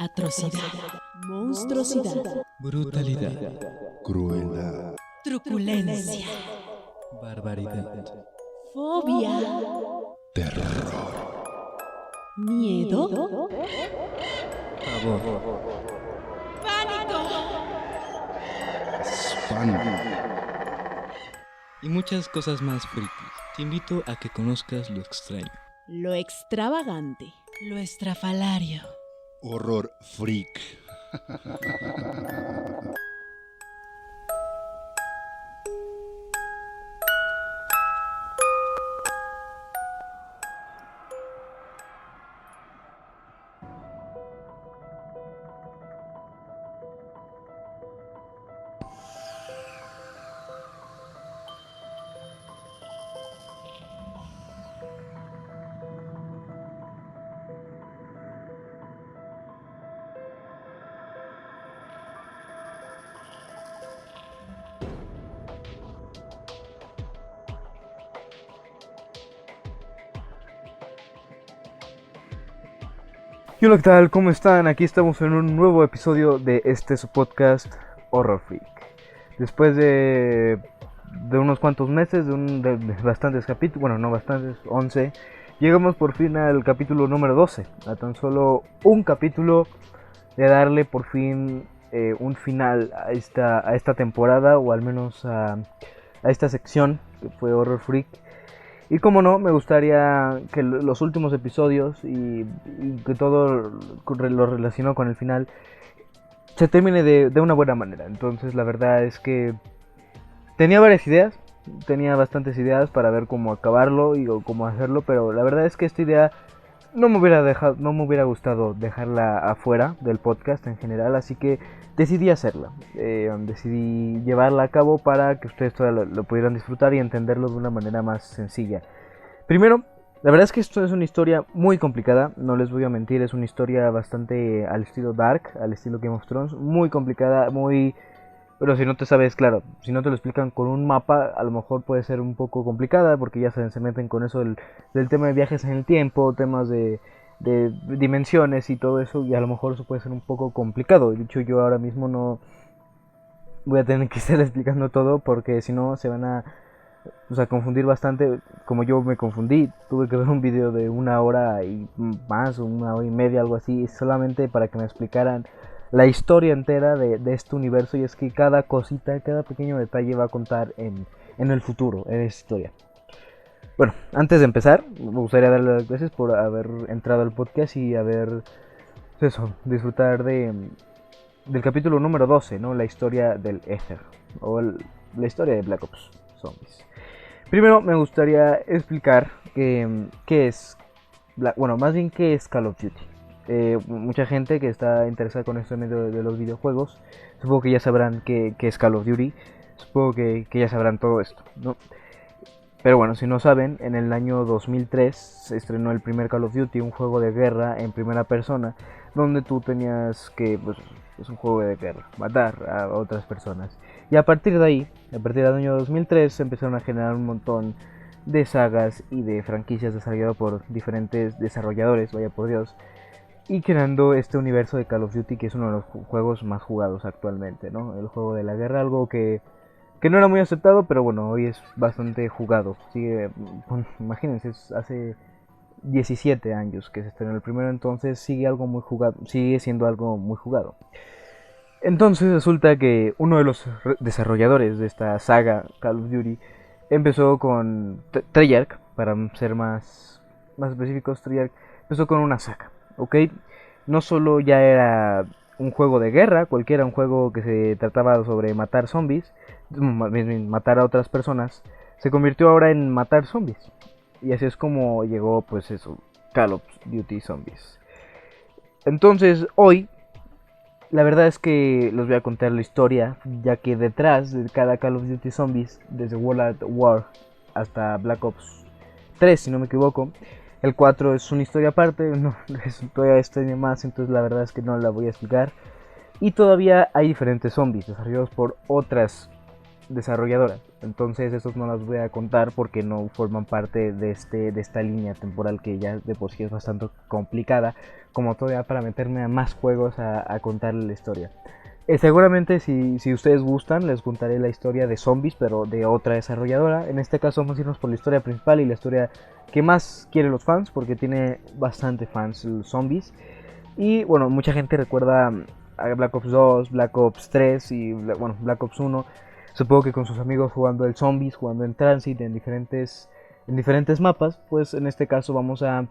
Atrocidad, monstruosidad, Brutalidad, crueldad, truculencia, barbaridad, fobia, terror, miedo, pavor, pánico, espanto, y muchas cosas más frikis. Te invito a que conozcas lo extraño. lo extravagante, lo estrafalario. horror freak. Y hola, ¿qué tal? ¿Cómo están? Aquí estamos en un nuevo episodio de su podcast Horror Freak. Después de unos cuantos meses, de bastantes capítulos, bueno, no bastantes, 11, llegamos por fin al capítulo número 12. A tan solo un capítulo de darle por fin un final a esta temporada, o al menos a esta sección que fue Horror Freak. Y como no, me gustaría que los últimos episodios y que todo lo relacionado con el final se termine de una buena manera. Entonces la verdad es que tenía bastantes ideas para ver cómo acabarlo y cómo hacerlo, pero la verdad es que esta idea no me hubiera gustado dejarla afuera del podcast en general, así que decidí hacerla. Decidí llevarla a cabo para que ustedes todavía lo pudieran disfrutar y entenderlo de una manera más sencilla. Primero, la verdad es que esto es una historia muy complicada, no les voy a mentir, es una historia bastante al estilo Dark, al estilo Game of Thrones, muy complicada, muy... Pero si no te sabes, claro, si no te lo explican con un mapa, a lo mejor puede ser un poco complicada, porque ya se meten con eso del tema de viajes en el tiempo, temas de dimensiones y todo eso, y a lo mejor eso puede ser un poco complicado. De hecho, yo ahora mismo no voy a tener que estar explicando todo, porque si no se van a confundir bastante, como yo me confundí. Tuve que ver un video de 1 hora y más, o 1 hora y media, algo así, solamente para que me explicaran la historia entera de este universo. Y es que cada cosita, cada pequeño detalle va a contar en el futuro, en esta historia. Bueno, antes de empezar, me gustaría darle las gracias por haber entrado al podcast y disfrutar del capítulo número 12, ¿no? La historia del Ether, o la historia de Black Ops Zombies. Primero me gustaría explicar qué es, qué es Call of Duty. Mucha gente que está interesada con esto en medio de los videojuegos, supongo que ya sabrán qué es Call of Duty, supongo que ya sabrán todo esto, ¿no? Pero bueno, si no saben, en el año 2003 se estrenó el primer Call of Duty, un juego de guerra en primera persona, donde tú tenías que, es un juego de guerra, matar a otras personas. Y a partir de ahí, a partir del año 2003, se empezaron a generar un montón de sagas y de franquicias desarrolladas por diferentes desarrolladores, vaya por Dios, y creando este universo de Call of Duty, que es uno de los juegos más jugados actualmente, ¿no? El juego de la guerra, algo que no era muy aceptado, pero bueno, hoy es bastante jugado. Imagínense, hace 17 años que se estrenó el primero, entonces sigue siendo algo muy jugado. Entonces resulta que uno de los desarrolladores de esta saga Call of Duty empezó con Treyarch, para ser más específicos. Treyarch empezó con una saga, ¿ok? No solo ya era un juego de guerra cualquiera, un juego que se trataba sobre matar zombies, matar a otras personas, se convirtió ahora en matar zombies. Y así es como llegó, pues eso, Call of Duty Zombies. Entonces hoy, la verdad es que les voy a contar la historia, ya que detrás de cada Call of Duty Zombies, desde World at War hasta Black Ops 3, si no me equivoco, el 4 es una historia aparte, no, todavía historia más, entonces la verdad es que no la voy a explicar. Y todavía hay diferentes zombies desarrollados por otras desarrolladora. Entonces estos no las voy a contar porque no forman parte de esta línea temporal que ya de por sí es bastante complicada, como todavía para meterme a más juegos a contarle la historia. Seguramente si ustedes gustan les contaré la historia de Zombies, pero de otra desarrolladora. En este caso vamos a irnos por la historia principal y la historia que más quieren los fans, porque tiene bastante fans los Zombies. Y bueno, mucha gente recuerda a Black Ops 2, Black Ops 3 y bueno, Black Ops 1. Supongo que con sus amigos jugando el Zombies, jugando en Transit, en diferentes mapas. Pues en este caso vamos a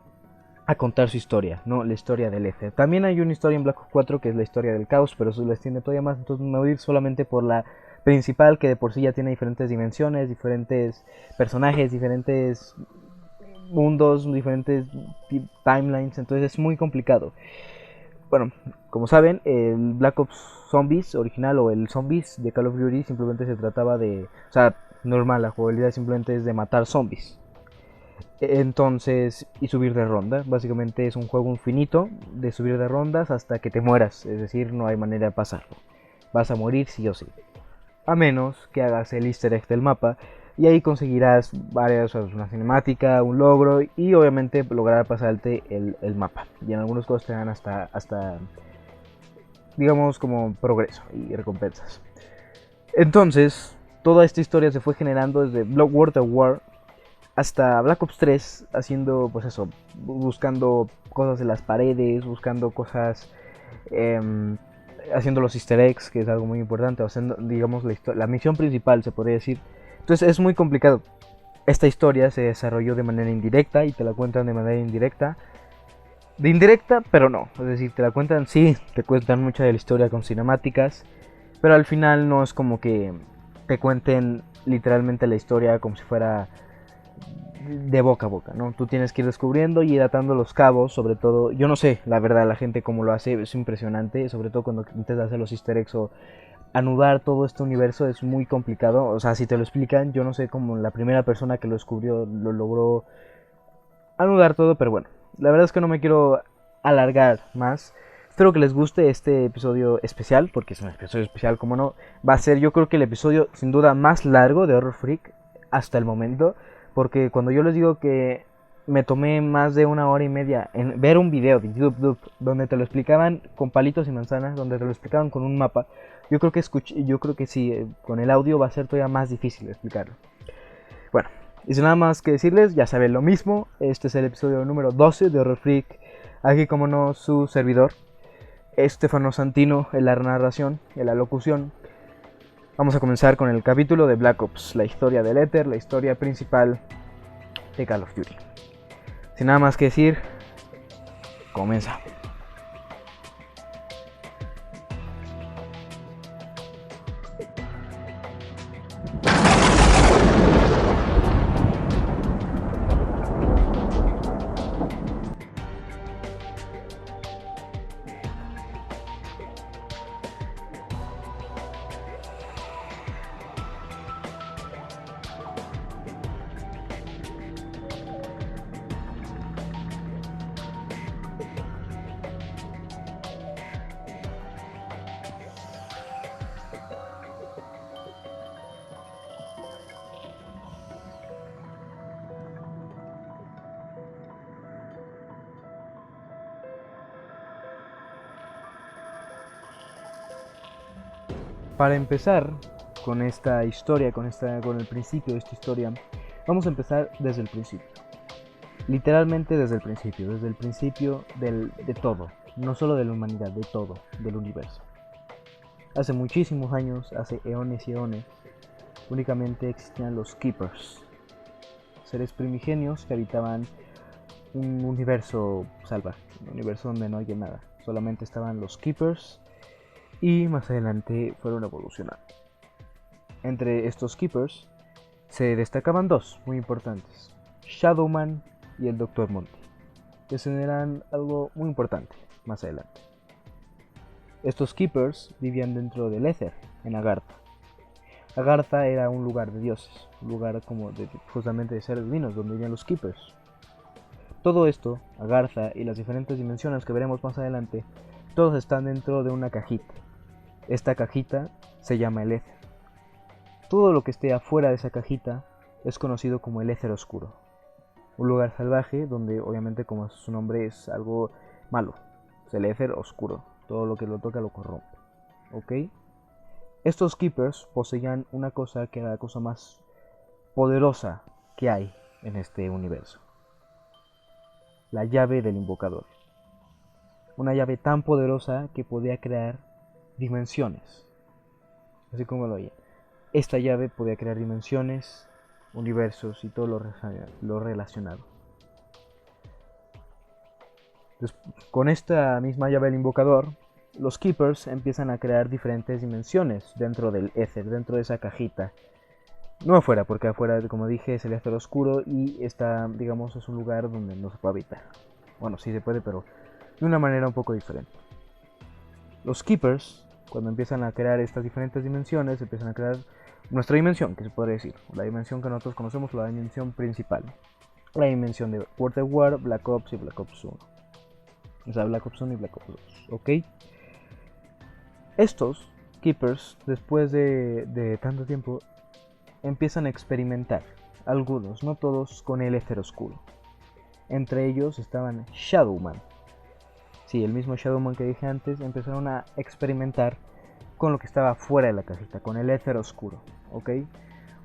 contar su historia, ¿no? La historia del Ether. También hay una historia en Black Ops 4 que es la historia del caos, pero eso lo extiende todavía más. Entonces me voy a ir solamente por la principal, que de por sí ya tiene diferentes dimensiones, diferentes personajes, diferentes mundos, diferentes timelines. Entonces es muy complicado. Bueno, como saben, el Black Ops Zombies original o el Zombies de Call of Duty simplemente se trataba de... O sea, normal, la jugabilidad simplemente es de matar zombies. Entonces, y subir de ronda. Básicamente es un juego infinito de subir de rondas hasta que te mueras. Es decir, no hay manera de pasarlo. Vas a morir sí o sí. A menos que hagas el easter egg del mapa. Y ahí conseguirás varias, una cinemática, un logro. Y obviamente lograr pasarte el mapa. Y en algunos casos te dan hasta digamos como progreso y recompensas. Entonces, toda esta historia se fue generando desde World of War hasta Black Ops 3, haciendo pues eso, buscando cosas en las paredes, buscando cosas, haciendo los easter eggs, que es algo muy importante, haciendo, digamos, la misión principal, se podría decir. Entonces es muy complicado. Esta historia se desarrolló de manera indirecta y te la cuentan de manera indirecta. De indirecta, pero no. Es decir, te la cuentan, sí, te cuentan mucha de la historia con cinemáticas, pero al final no es como que te cuenten literalmente la historia como si fuera de boca a boca, ¿no? Tú tienes que ir descubriendo y ir atando los cabos, sobre todo, yo no sé, la verdad, la gente como lo hace es impresionante, sobre todo cuando intentas hacer los easter eggs o anudar todo este universo es muy complicado, o sea, si te lo explican, yo no sé cómo la primera persona que lo descubrió lo logró anudar todo, pero bueno, la verdad es que no me quiero alargar más. Espero que les guste este episodio especial, porque es un episodio especial, como no, va a ser yo creo que el episodio sin duda más largo de Horror Freak hasta el momento. Porque cuando yo les digo que me tomé más de 1 hora y media en ver un video de YouTube donde te lo explicaban con palitos y manzanas, donde te lo explicaban con un mapa, yo creo que sí, con el audio va a ser todavía más difícil explicarlo. Bueno, y sin nada más que decirles, ya saben lo mismo, este es el episodio número 12 de Horror Freak, aquí como no su servidor, Estefano Santino en la narración, en la locución. Vamos a comenzar con el capítulo de Black Ops, la historia del Ether, la historia principal de Call of Duty. Sin nada más que decir, comienza. Para empezar con esta historia, con el principio de esta historia, vamos a empezar desde el principio. Literalmente desde el principio de todo, no solo de la humanidad, de todo, del universo. Hace muchísimos años, hace eones y eones, únicamente existían los Keepers, seres primigenios que habitaban un universo salvaje, un universo donde no había nada, solamente estaban los Keepers. Y más adelante fueron evolucionando. Entre estos Keepers se destacaban dos muy importantes, Shadowman y el Dr. Monty, que eran algo muy importante más adelante. Estos Keepers vivían dentro del Ether, en Agartha. Agartha era un lugar de dioses, un lugar como justamente de seres divinos, donde vivían los Keepers. Todo esto, Agartha y las diferentes dimensiones que veremos más adelante, todos están dentro de una cajita. Esta cajita se llama el Ether. todo lo que esté afuera de esa cajita es conocido como el éter oscuro. Un lugar salvaje donde obviamente, como su nombre, es algo malo. Es el éter oscuro. Todo lo que lo toca lo corrompe. ¿Ok? Estos Keepers poseían una cosa que era la cosa más poderosa que hay en este universo. La llave del invocador. Una llave tan poderosa que podía crear dimensiones. Así como lo oye. Esta llave podía crear dimensiones, universos y todo lo relacionado. Con esta misma llave del invocador, los Keepers empiezan a crear diferentes dimensiones dentro del éter, dentro de esa cajita. No afuera, porque afuera, como dije, es el éter oscuro y está, digamos, es un lugar donde no se puede habitar. Bueno, sí se puede, pero de una manera un poco diferente. Los Keepers, cuando empiezan a crear estas diferentes dimensiones, empiezan a crear nuestra dimensión, que se podría decir, la dimensión que nosotros conocemos, la dimensión principal, la dimensión de World at War, Black Ops y Black Ops 1. O sea, Black Ops 1 y Black Ops 2, ¿ok? Estos Keepers, después de tanto tiempo, empiezan a experimentar, algunos, no todos, con el éter oscuro. Entre ellos estaban Shadowman. Sí, el mismo Shadowman que dije antes, empezaron a experimentar con lo que estaba fuera de la cajita, con el éter oscuro, ¿ok?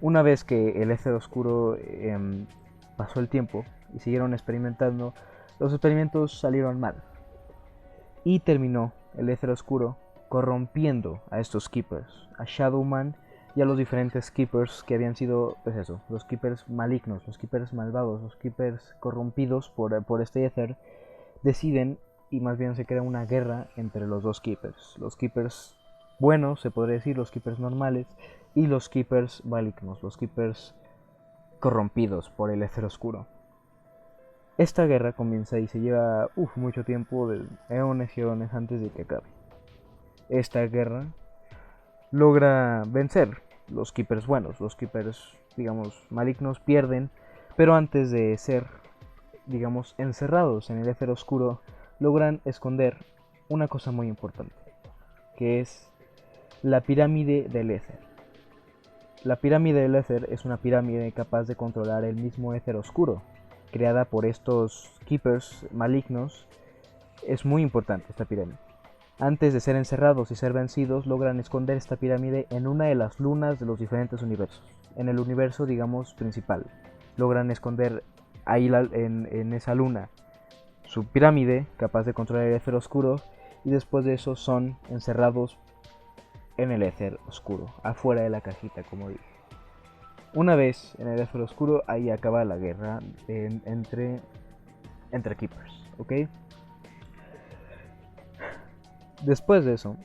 Una vez que el éter oscuro pasó el tiempo y siguieron experimentando, los experimentos salieron mal. Y terminó el éter oscuro corrompiendo a estos Keepers, a Shadowman y a los diferentes Keepers que habían sido, pues eso, los Keepers malignos, los Keepers malvados, los Keepers corrompidos por este éter, deciden, y más bien se crea una guerra entre los dos Keepers. Los Keepers buenos, se podría decir, los Keepers normales, y los Keepers malignos, los Keepers corrompidos por el éter oscuro. Esta guerra comienza y se lleva mucho tiempo, de eones y eones antes de que acabe. Esta guerra logra vencer los Keepers buenos, los Keepers, digamos, malignos pierden, pero antes de ser, digamos, encerrados en el éter oscuro, logran esconder una cosa muy importante, que es la pirámide del éter. La pirámide del éter es una pirámide capaz de controlar el mismo éter oscuro, creada por estos Keepers malignos. Es muy importante esta pirámide. Antes de ser encerrados y ser vencidos, logran esconder esta pirámide en una de las lunas de los diferentes universos. En el universo, digamos, principal. Logran esconder ahí en esa luna su pirámide, capaz de controlar el éter oscuro, y después de eso son encerrados en el éter oscuro, afuera de la cajita, como dije. Una vez en el éter oscuro, ahí acaba la guerra entre Keepers, ¿ok? Después de eso,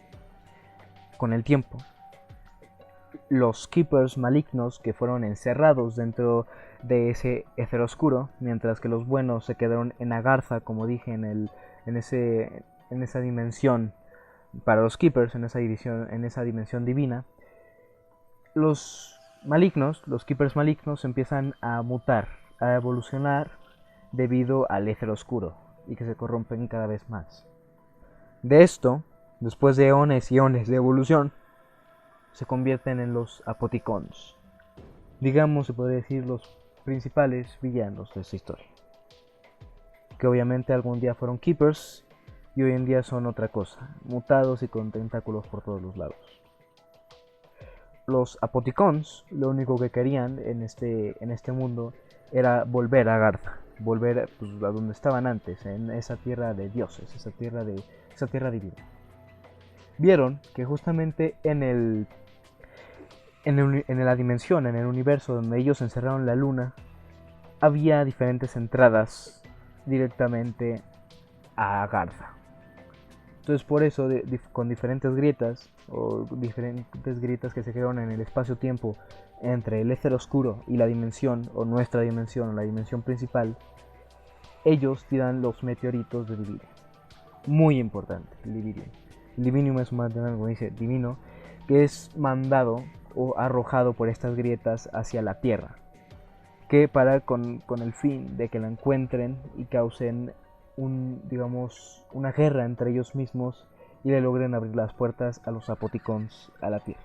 con el tiempo, los Keepers malignos que fueron encerrados dentro de ese éter oscuro, mientras que los buenos se quedaron en Agartha, como dije, en esa dimensión para los Keepers, en esa dimensión divina, los Keepers malignos empiezan a mutar, a evolucionar debido al éter oscuro y que se corrompen cada vez más. De esto, después de eones y eones de evolución, se convierten en los Apoticons. Digamos, se puede decir, los principales villanos de esta historia. Que obviamente algún día fueron Keepers y hoy en día son otra cosa, mutados y con tentáculos por todos los lados. Los Apoticons lo único que querían en este mundo era volver a Agartha, volver pues, a donde estaban antes, en esa tierra de dioses, esa tierra divina. Vieron que justamente en la dimensión, en el universo donde ellos encerraron la luna, había diferentes entradas directamente a Agartha. Entonces por eso, con diferentes grietas, o diferentes grietas que se crearon en el espacio-tiempo entre el éter oscuro y la dimensión, o nuestra dimensión, o la dimensión principal, ellos tiran los meteoritos de Divinium. Muy importante, el Divinium. El Divinium es un material, como dice, divino, que es mandado o arrojado por estas grietas hacia la Tierra, que con el fin de que la encuentren y causen una guerra entre ellos mismos y le logren abrir las puertas a los Apoticons a la Tierra.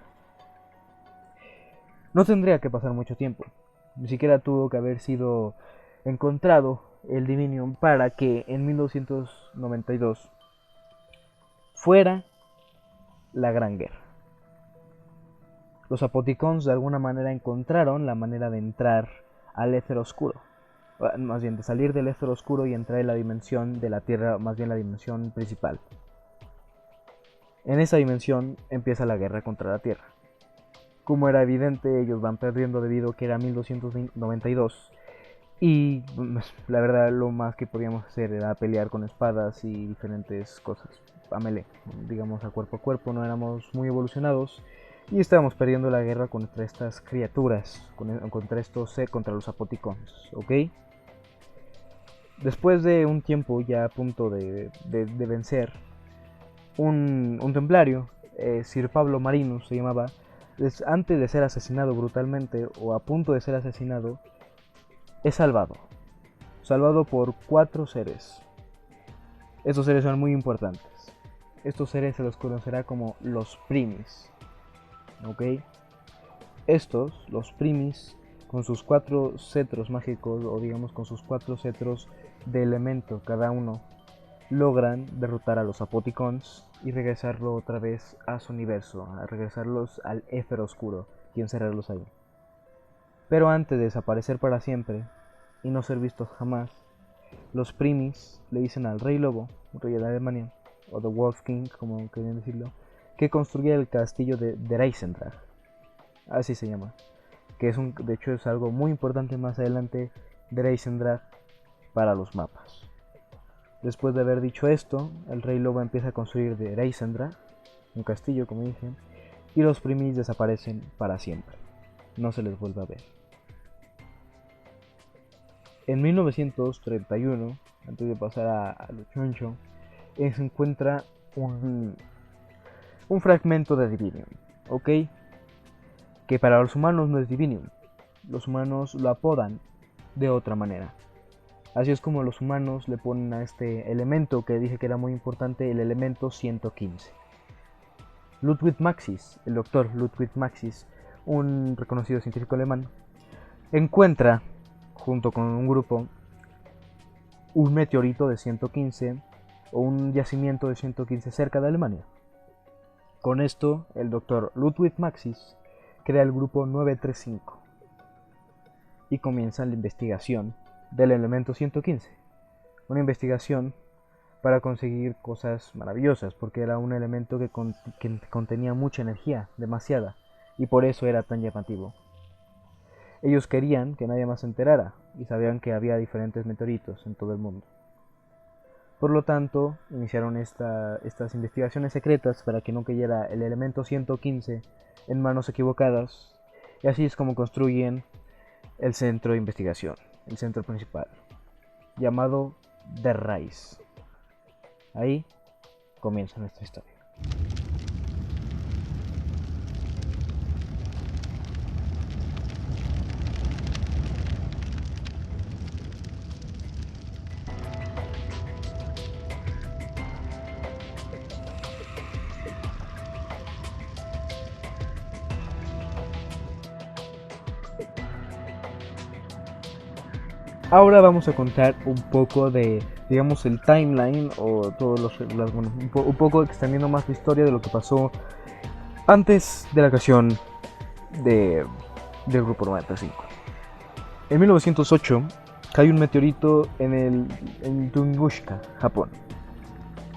No tendría que pasar mucho tiempo, ni siquiera tuvo que haber sido encontrado el Divinium para que en 1292 fuera la Gran Guerra. Los Apoticons de alguna manera encontraron la manera de entrar al éter oscuro, más bien de salir del éter oscuro y entrar en la dimensión de la Tierra, más bien la dimensión principal. En esa dimensión empieza la guerra contra la Tierra. Como era evidente, ellos van perdiendo debido a que era 1292 y la verdad lo más que podíamos hacer era pelear con espadas y diferentes cosas a melee, digamos a cuerpo, no éramos muy evolucionados y estábamos perdiendo la guerra contra estas criaturas, contra los Apoticons, ¿ok? Después de un tiempo ya a punto de vencer, un templario, Sir Pablo Marinus se llamaba, antes de ser asesinado brutalmente o a punto de ser asesinado, es salvado por 4 seres. Estos seres son muy importantes. Estos seres se los conocerá como los Primis, ¿ok? Estos, los Primis, con sus 4 cetros mágicos, o digamos con sus 4 cetros de elemento cada uno, logran derrotar a los Apoticons y regresarlo otra vez a su universo, a regresarlos al éter oscuro y encerrarlos ahí. Pero antes de desaparecer para siempre y no ser vistos jamás, los Primis le dicen al Rey Lobo, rey de Alemania, o The Wolf King, como querían decirlo, que construya el castillo de Reisendrag, así se llama, que de hecho es algo muy importante más adelante de Reisendrag para los mapas. Después de haber dicho esto, el Rey Lobo empieza a construir de Reisendrag, un castillo como dije, y los Primis desaparecen para siempre, no se les vuelve a ver. En 1931, antes de pasar a lo choncho, se encuentra un fragmento de Divinium, ¿ok? Que para los humanos no es Divinium, los humanos lo apodan de otra manera. Así es como los humanos le ponen a este elemento que dije que era muy importante, el elemento 115. Ludwig Maxis, el doctor Ludwig Maxis, un reconocido científico alemán, encuentra, junto con un grupo, un meteorito de 115 o un yacimiento de 115 cerca de Alemania. Con esto, el doctor Ludwig Maxis crea el grupo 935 y comienza la investigación del elemento 115. Una investigación para conseguir cosas maravillosas, porque era un elemento que contenía mucha energía, demasiada, y por eso era tan llamativo. Ellos querían que nadie más se enterara, y sabían que había diferentes meteoritos en todo el mundo. Por lo tanto, iniciaron estas investigaciones secretas para que no cayera el elemento 115 en manos equivocadas, y así es como construyen el centro de investigación, el centro principal, llamado The Rise. Ahí comienza nuestra historia. Ahora vamos a contar un poco de, digamos, el timeline o un poco extendiendo más la historia de lo que pasó antes de la creación del grupo 95. En 1908 cae un meteorito en Tunguska, Japón.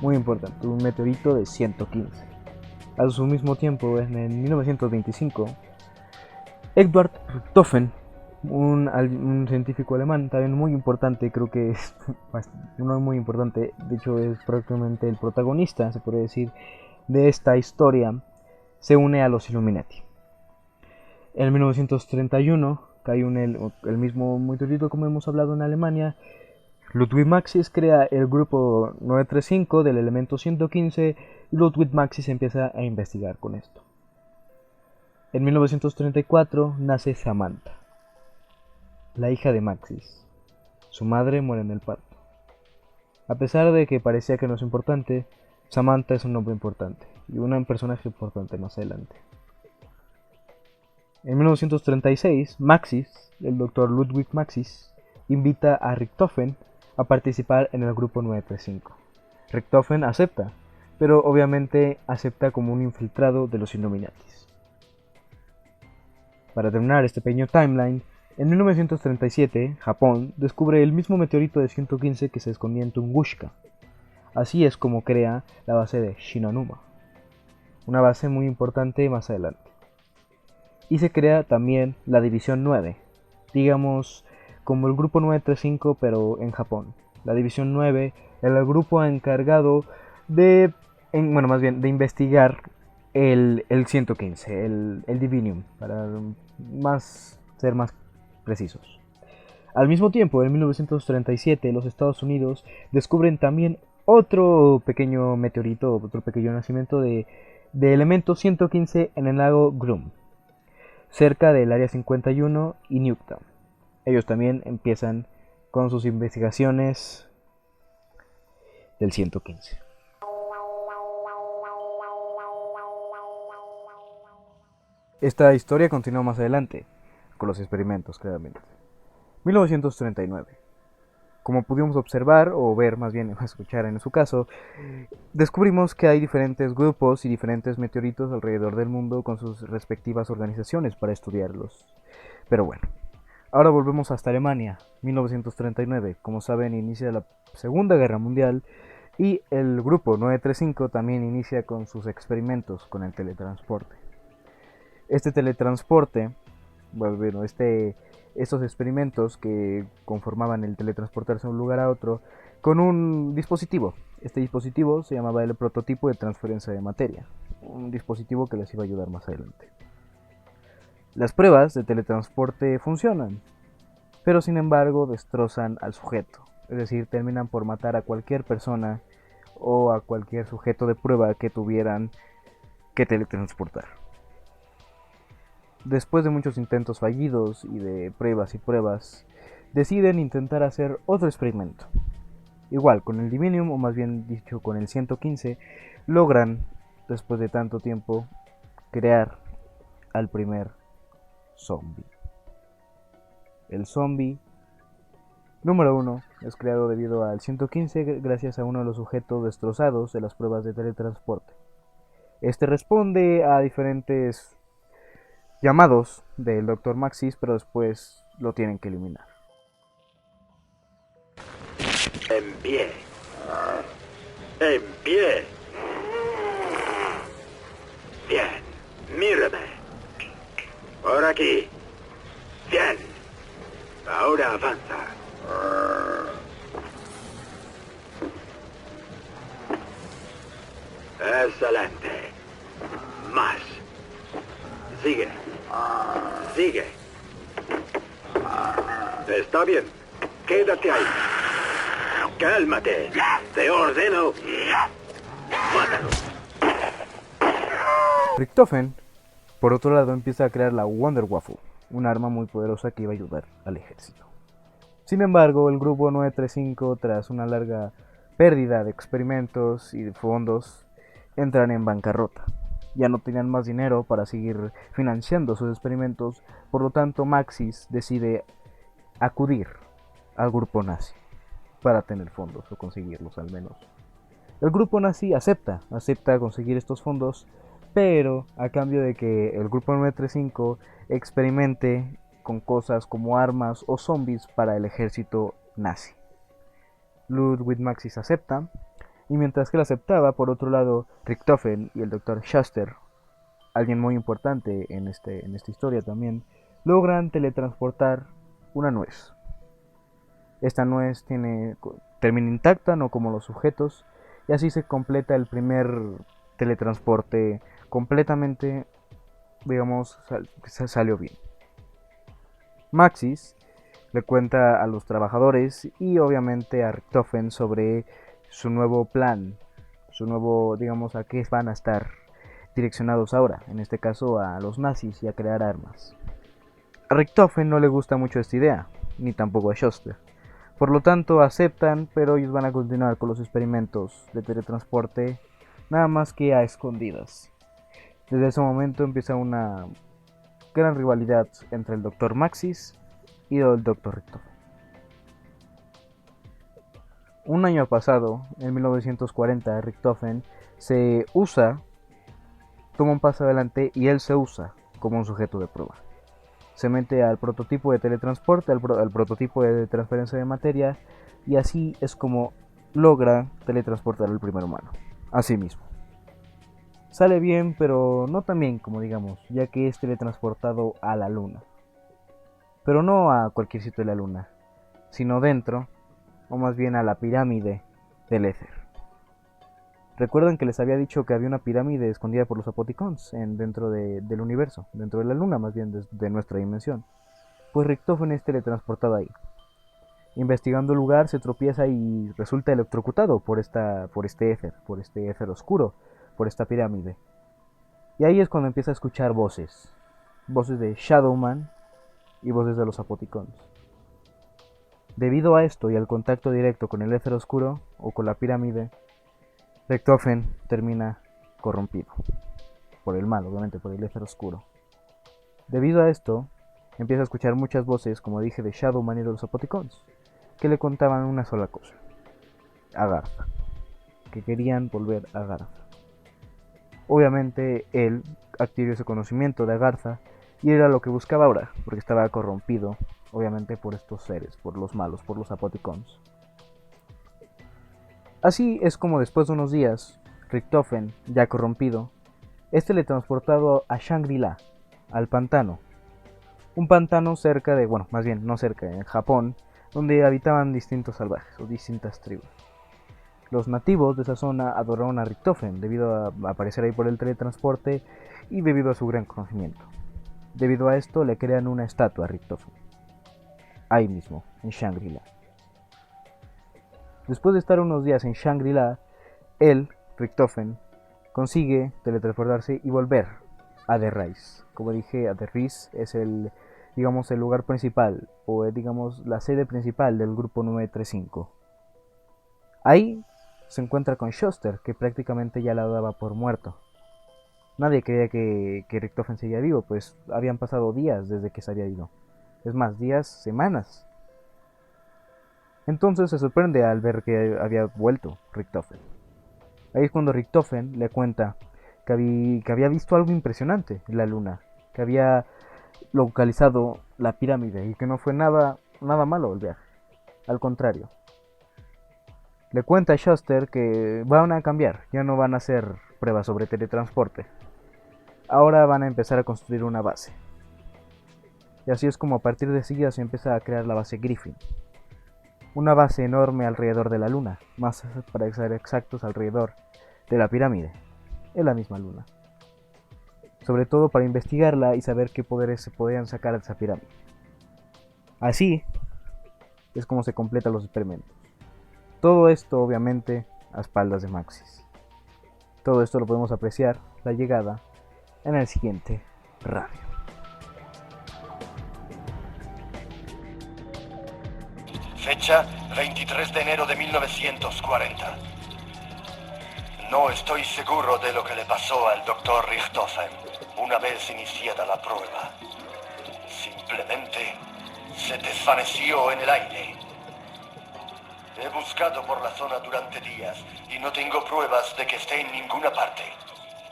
Muy importante, un meteorito de 115. A su mismo tiempo, en 1925, Edward Richtofen, un científico alemán también muy importante, creo que es no muy importante, de hecho es prácticamente el protagonista, se podría decir, de esta historia, se une a los Illuminati. En 1931 cae el mismo meteorito como hemos hablado en Alemania. Ludwig Maxis crea el grupo 935 del elemento 115 y Ludwig Maxis empieza a investigar con esto. En 1934 nace Samantha, la hija de Maxis. Su madre muere en el parto. A pesar de que parecía que no es importante, Samantha es un nombre importante y un personaje importante más adelante. En 1936, Maxis, el Dr. Ludwig Maxis, invita a Richtofen a participar en el grupo 935. Richtofen acepta, pero obviamente acepta como un infiltrado de los Illuminatis. Para terminar este pequeño timeline, en 1937, Japón descubre el mismo meteorito de 115 que se escondía en Tunguska. Así es como crea la base de Shinonuma, una base muy importante más adelante. Y se crea también la División 9, digamos como el grupo 935 pero en Japón. La División 9 era el grupo encargado de investigar el 115, el Divinium, para ser más precisos. Al mismo tiempo, en 1937, los Estados Unidos descubren también otro pequeño meteorito, otro pequeño nacimiento de elemento 115 en el lago Groom, cerca del Área 51 y Newtown. Ellos también empiezan con sus investigaciones del 115. Esta historia continúa más adelante, con los experimentos, claramente. 1939. Como pudimos observar, o ver más bien, escuchar en su caso, descubrimos que hay diferentes grupos y diferentes meteoritos alrededor del mundo con sus respectivas organizaciones para estudiarlos. Pero bueno, ahora volvemos hasta Alemania, 1939. Como saben, inicia la Segunda Guerra Mundial y el grupo 935 también inicia con sus experimentos con el teletransporte. Este teletransporte, estos experimentos que conformaban el teletransportarse de un lugar a otro con un dispositivo. Este dispositivo se llamaba el prototipo de transferencia de materia, un dispositivo que les iba a ayudar más adelante. Las pruebas de teletransporte funcionan, pero sin embargo destrozan al sujeto, es decir, terminan por matar a cualquier persona o a cualquier sujeto de prueba que tuvieran que teletransportar. Después de muchos intentos fallidos y de pruebas y pruebas, deciden intentar hacer otro experimento. Igual, con el Divinium, o más bien dicho, con el 115, logran, después de tanto tiempo, crear al primer zombie. El zombie número 1 es creado debido al 115 gracias a uno de los sujetos destrozados de las pruebas de teletransporte. Este responde a diferentes llamados del Dr. Maxis, pero después lo tienen que eliminar. En pie. En pie. Bien. Mírame. Por aquí. Bien. Ahora avanza. Excelente. Más. Sigue. Sigue. Está bien. Quédate ahí. Cálmate. Te ordeno. Mátalo. Richtofen, por otro lado, empieza a crear la Wonder Waffle, un arma muy poderosa que iba a ayudar al ejército. Sin embargo, el grupo 935, tras una larga pérdida de experimentos y de fondos, entran en bancarrota. Ya no tenían más dinero para seguir financiando sus experimentos, por lo tanto Maxis decide acudir al grupo nazi para tener fondos, o conseguirlos al menos. El grupo nazi acepta conseguir estos fondos, pero a cambio de que el grupo 935 experimente con cosas como armas o zombies para el ejército nazi. Ludwig Maxis acepta, y mientras que él aceptaba, por otro lado, Richtofen y el Dr. Schuster, alguien muy importante en esta historia también, logran teletransportar una nuez. Esta nuez termina intacta, no como los sujetos, y así se completa el primer teletransporte completamente, digamos, salió bien. Maxis le cuenta a los trabajadores y obviamente a Richtofen sobre su nuevo plan, digamos, a qué van a estar direccionados ahora, en este caso a los nazis y a crear armas. A Richtofen no le gusta mucho esta idea, ni tampoco a Schuster. Por lo tanto aceptan, pero ellos van a continuar con los experimentos de teletransporte, nada más que a escondidas. Desde ese momento empieza una gran rivalidad entre el Dr. Maxis y el Dr. Richtofen. Un año pasado, en 1940, Richtofen toma un paso adelante y él se usa como un sujeto de prueba. Se mete al prototipo de teletransporte, al prototipo de transferencia de materia, y así es como logra teletransportar al primer humano, a sí mismo. Sale bien, pero no tan bien como digamos, ya que es teletransportado a la luna. Pero no a cualquier sitio de la luna, sino dentro, o más bien a la pirámide del éter. Recuerdan que les había dicho que había una pirámide escondida por los Apoticons dentro del universo, dentro de la luna más bien de nuestra dimensión. Pues Richtofen es teletransportado ahí. Investigando el lugar se tropieza y resulta electrocutado por este éter oscuro, por esta pirámide. Y ahí es cuando empieza a escuchar voces de Shadowman y voces de los Apoticons. Debido a esto y al contacto directo con el éter oscuro o con la pirámide, Richtofen termina corrompido por el mal, obviamente por el éter oscuro. Debido a esto, empieza a escuchar muchas voces, como dije, de Shadowman y de los Apoticons, que le contaban una sola cosa: Agartha, que querían volver a Agartha. Obviamente él adquirió ese conocimiento de Agartha y era lo que buscaba ahora, porque estaba corrompido, obviamente, por estos seres, por los malos, por los Apoticons. Así es como después de unos días, Richtofen, ya corrompido, es teletransportado a Shangri-La, al pantano. Un pantano cerca de, bueno, más bien no cerca, en Japón, donde habitaban distintos salvajes o distintas tribus. Los nativos de esa zona adoraron a Richtofen debido a aparecer ahí por el teletransporte y debido a su gran conocimiento. Debido a esto le crean una estatua a Richtofen, ahí mismo, en Shangri-La. Después de estar unos días en Shangri-La, él, Richtofen, consigue teletransportarse y volver a The Rise. Como dije, The Rise es el lugar principal, o la sede principal del grupo 935. Ahí se encuentra con Shuster, que prácticamente ya la daba por muerto. Nadie creía que Richtofen seguía vivo, pues habían pasado días desde que se había ido. Es más, días, semanas. Entonces se sorprende al ver que había vuelto Richtofen. Ahí es cuando Richtofen le cuenta que había visto algo impresionante en la luna, que había localizado la pirámide y que no fue nada malo el viaje. Al contrario. Le cuenta a Shuster que van a cambiar, ya no van a hacer pruebas sobre teletransporte. Ahora van a empezar a construir una base. Y así es como a partir de seguida se empieza a crear la base Griffin. Una base enorme alrededor de la luna, más para ser exactos alrededor de la pirámide, en la misma luna. Sobre todo para investigarla y saber qué poderes se podían sacar de esa pirámide. Así es como se completan los experimentos. Todo esto obviamente a espaldas de Maxis. Todo esto lo podemos apreciar, la llegada, en el siguiente radio. Fecha 23 de enero de 1940. No estoy seguro de lo que le pasó al Dr. Richtofen una vez iniciada la prueba. Simplemente se desvaneció en el aire. He buscado por la zona durante días y no tengo pruebas de que esté en ninguna parte.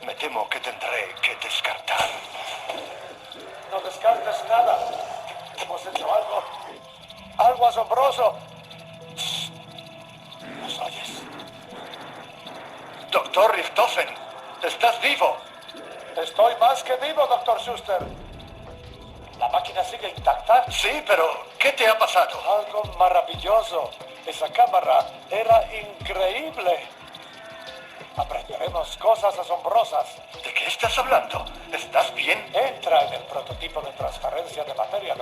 Me temo que tendré que descartar. No descartes nada. Hemos hecho algo asombroso. ¿Nos oyes? Dr. Richtofen, ¿estás vivo? Estoy más que vivo, Dr. Schuster. ¿La máquina sigue intacta? Sí, pero ¿qué te ha pasado? Algo maravilloso. Esa cámara era increíble. Aprenderemos cosas asombrosas. ¿De qué estás hablando? ¿Estás bien? Entra en el prototipo de transferencia de materia.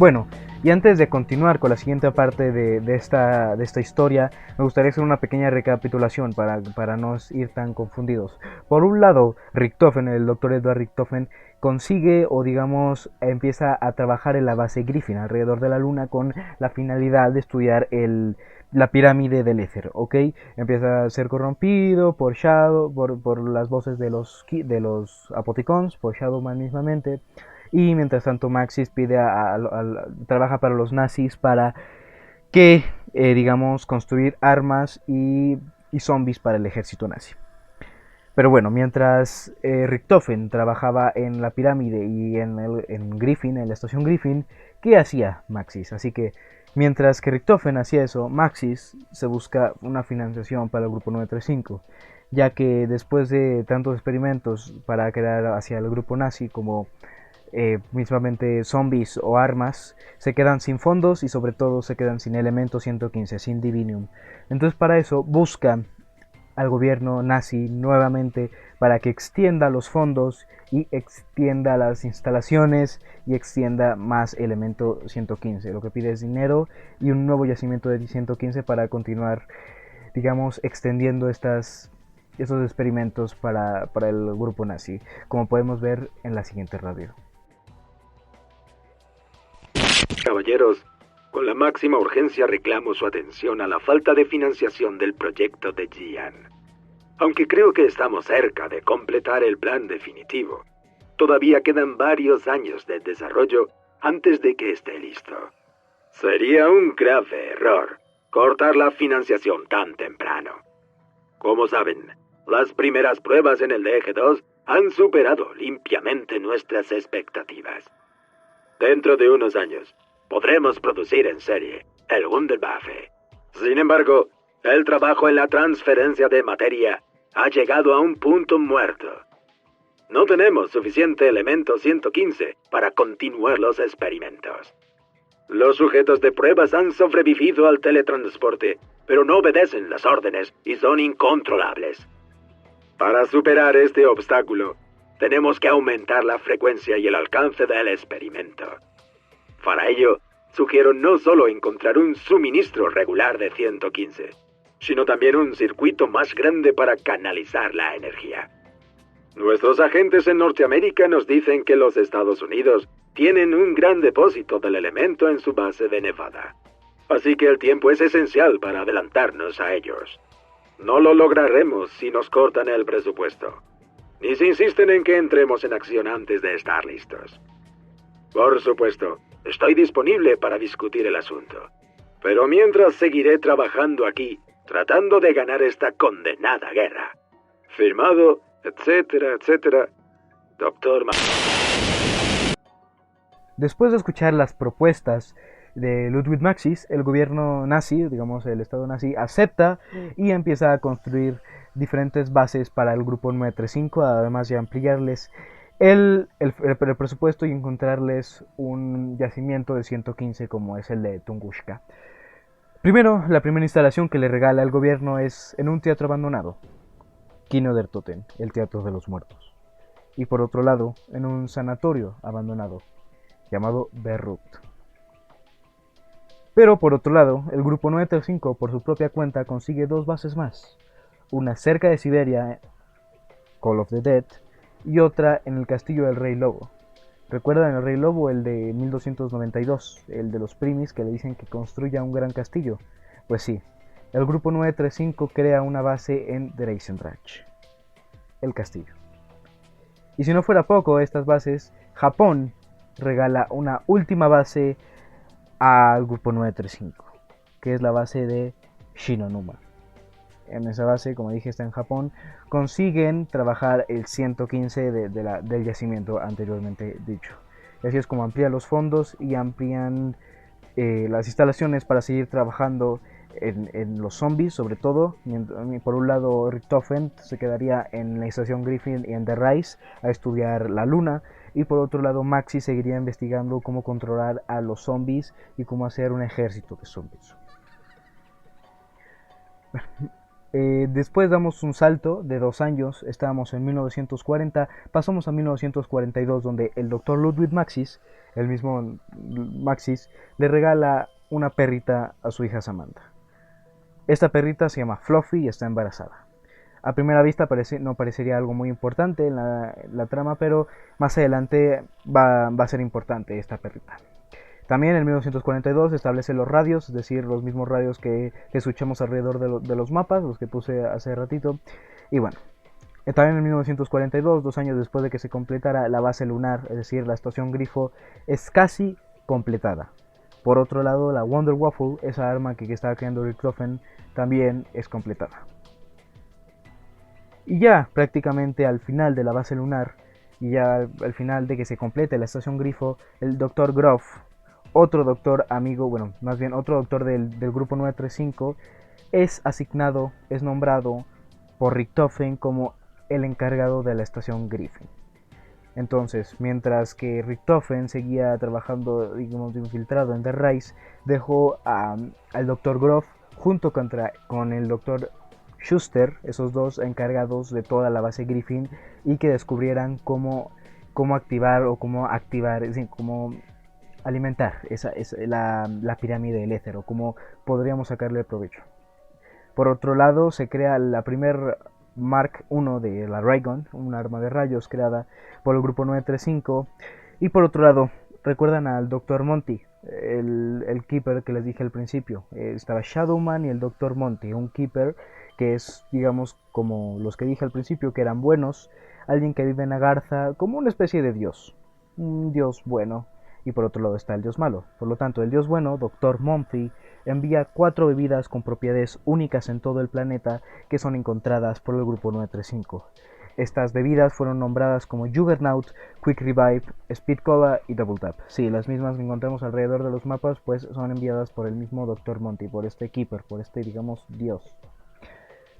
Bueno, y antes de continuar con la siguiente parte de esta historia, me gustaría hacer una pequeña recapitulación para no ir tan confundidos. Por un lado, Richtofen, el doctor Edward Richtofen, consigue o digamos empieza a trabajar en la base Griffin alrededor de la luna con la finalidad de estudiar la pirámide del éter, ¿ok? Empieza a ser corrompido por Shadow, por las voces de los Apoticons, por Shadowman mismamente. Y mientras tanto Maxis pide trabaja para los nazis para que, digamos, construir armas y zombies para el ejército nazi. Pero bueno, mientras Richtofen trabajaba en la pirámide y en Griffin, en la estación Griffin, ¿qué hacía Maxis? Así que mientras que Richtofen hacía eso, Maxis se busca una financiación para el grupo 935, ya que después de tantos experimentos para crear hacia el grupo nazi como mismamente zombies o armas, se quedan sin fondos y sobre todo se quedan sin elemento 115, sin Divinium. Entonces para eso buscan al gobierno nazi nuevamente para que extienda los fondos y extienda las instalaciones y extienda más elemento 115. Lo que pide es dinero y un nuevo yacimiento de 115 para continuar, digamos, extendiendo esos experimentos para el grupo nazi, como podemos ver en la siguiente radio. Caballeros, con la máxima urgencia reclamo su atención a la falta de financiación del proyecto de Jian. Aunque creo que estamos cerca de completar el plan definitivo, todavía quedan varios años de desarrollo antes de que esté listo. Sería un grave error cortar la financiación tan temprano. Como saben, las primeras pruebas en el DG2 han superado limpiamente nuestras expectativas. Dentro de unos años, podremos producir en serie el Wunderwaffe. Sin embargo, el trabajo en la transferencia de materia ha llegado a un punto muerto. No tenemos suficiente elemento 115 para continuar los experimentos. Los sujetos de pruebas han sobrevivido al teletransporte, pero no obedecen las órdenes y son incontrolables. Para superar este obstáculo, tenemos que aumentar la frecuencia y el alcance del experimento. Para ello, sugiero no solo encontrar un suministro regular de 115, sino también un circuito más grande para canalizar la energía. Nuestros agentes en Norteamérica nos dicen que los Estados Unidos tienen un gran depósito del elemento en su base de Nevada. Así que el tiempo es esencial para adelantarnos a ellos. No lo lograremos si nos cortan el presupuesto, ni si insisten en que entremos en acción antes de estar listos. Por supuesto, estoy disponible para discutir el asunto, pero mientras seguiré trabajando aquí, tratando de ganar esta condenada guerra. Firmado, etcétera, etcétera, Dr. Después de escuchar las propuestas de Ludwig Maxis, el gobierno nazi, digamos el estado nazi, acepta y empieza a construir diferentes bases para el grupo 935, además de ampliarles el presupuesto y encontrarles un yacimiento de 115 como es el de Tunguska. Primero, la primera instalación que le regala el gobierno es en un teatro abandonado, Kino der Toten, el teatro de los muertos. Y por otro lado, en un sanatorio abandonado, llamado Berrut. Pero por otro lado, el grupo 935 por su propia cuenta consigue dos bases más, una cerca de Siberia, Call of the Dead, y otra en el castillo del Rey Lobo. ¿Recuerdan el Rey Lobo, el de 1292, el de los Primis que le dicen que construya un gran castillo? Pues sí, el grupo 935 crea una base en Dreisendrach, el castillo. Y si no fuera poco estas bases, Japón regala una última base al grupo 935, que es la base de Shinonuma. En esa base, como dije, está en Japón, consiguen trabajar el 115 del yacimiento anteriormente dicho. Y así es como amplían los fondos y amplían las instalaciones para seguir trabajando en los zombies, sobre todo. Por un lado, Richtofen se quedaría en la estación Griffin y en The Rise a estudiar la luna, y por otro lado Maxi seguiría investigando cómo controlar a los zombies y cómo hacer un ejército de zombies. Después damos un salto de 2 años, estábamos en 1940, pasamos a 1942, donde el Dr. Ludwig Maxis, el mismo Maxis, le regala una perrita a su hija Samantha. Esta perrita se llama Fluffy y está embarazada. A primera vista no parecería algo muy importante en la trama, pero más adelante va a ser importante esta perrita. También en 1942 establece los radios, es decir, los mismos radios que escuchamos alrededor de los mapas, los que puse hace ratito. Y bueno, también en 1942, 2 años después de que se completara la base lunar, es decir, la estación Grifo, es casi completada. Por otro lado, la Wonder Waffle, esa arma que estaba creando Richthofen, también es completada. Y ya prácticamente al final de la base lunar, y ya al final de que se complete la estación Grifo, el Dr. Groff, otro doctor amigo, bueno, más bien otro doctor del grupo 935, es nombrado por Richthofen como el encargado de la estación Griffin. Entonces, mientras que Richthofen seguía trabajando, digamos, infiltrado en The Rise, dejó al Dr. Groff junto con el Dr. Schuster, esos dos encargados de toda la base Griffin, y que descubrieran cómo activar, es decir, cómo alimentar la pirámide del éter, o cómo podríamos sacarle provecho. Por otro lado, se crea la primer Mark I de la Raygun, un arma de rayos creada por el grupo 935. Y por otro lado, recuerdan al Dr. Monty, el Keeper que les dije al principio. Estaba Shadowman y el Dr. Monty, un Keeper que es, digamos, como los que dije al principio, que eran buenos, alguien que vive en Agartha como una especie de dios, un dios bueno. Y por otro lado está el dios malo. Por lo tanto, el dios bueno, Dr. Monty, envía 4 bebidas con propiedades únicas en todo el planeta que son encontradas por el grupo 935. Estas bebidas fueron nombradas como Juggernaut, Quick Revive, Speed Cola y Double Tap. Sí, las mismas que encontramos alrededor de los mapas, pues son enviadas por el mismo Dr. Monty, por este Keeper, por este, digamos, dios.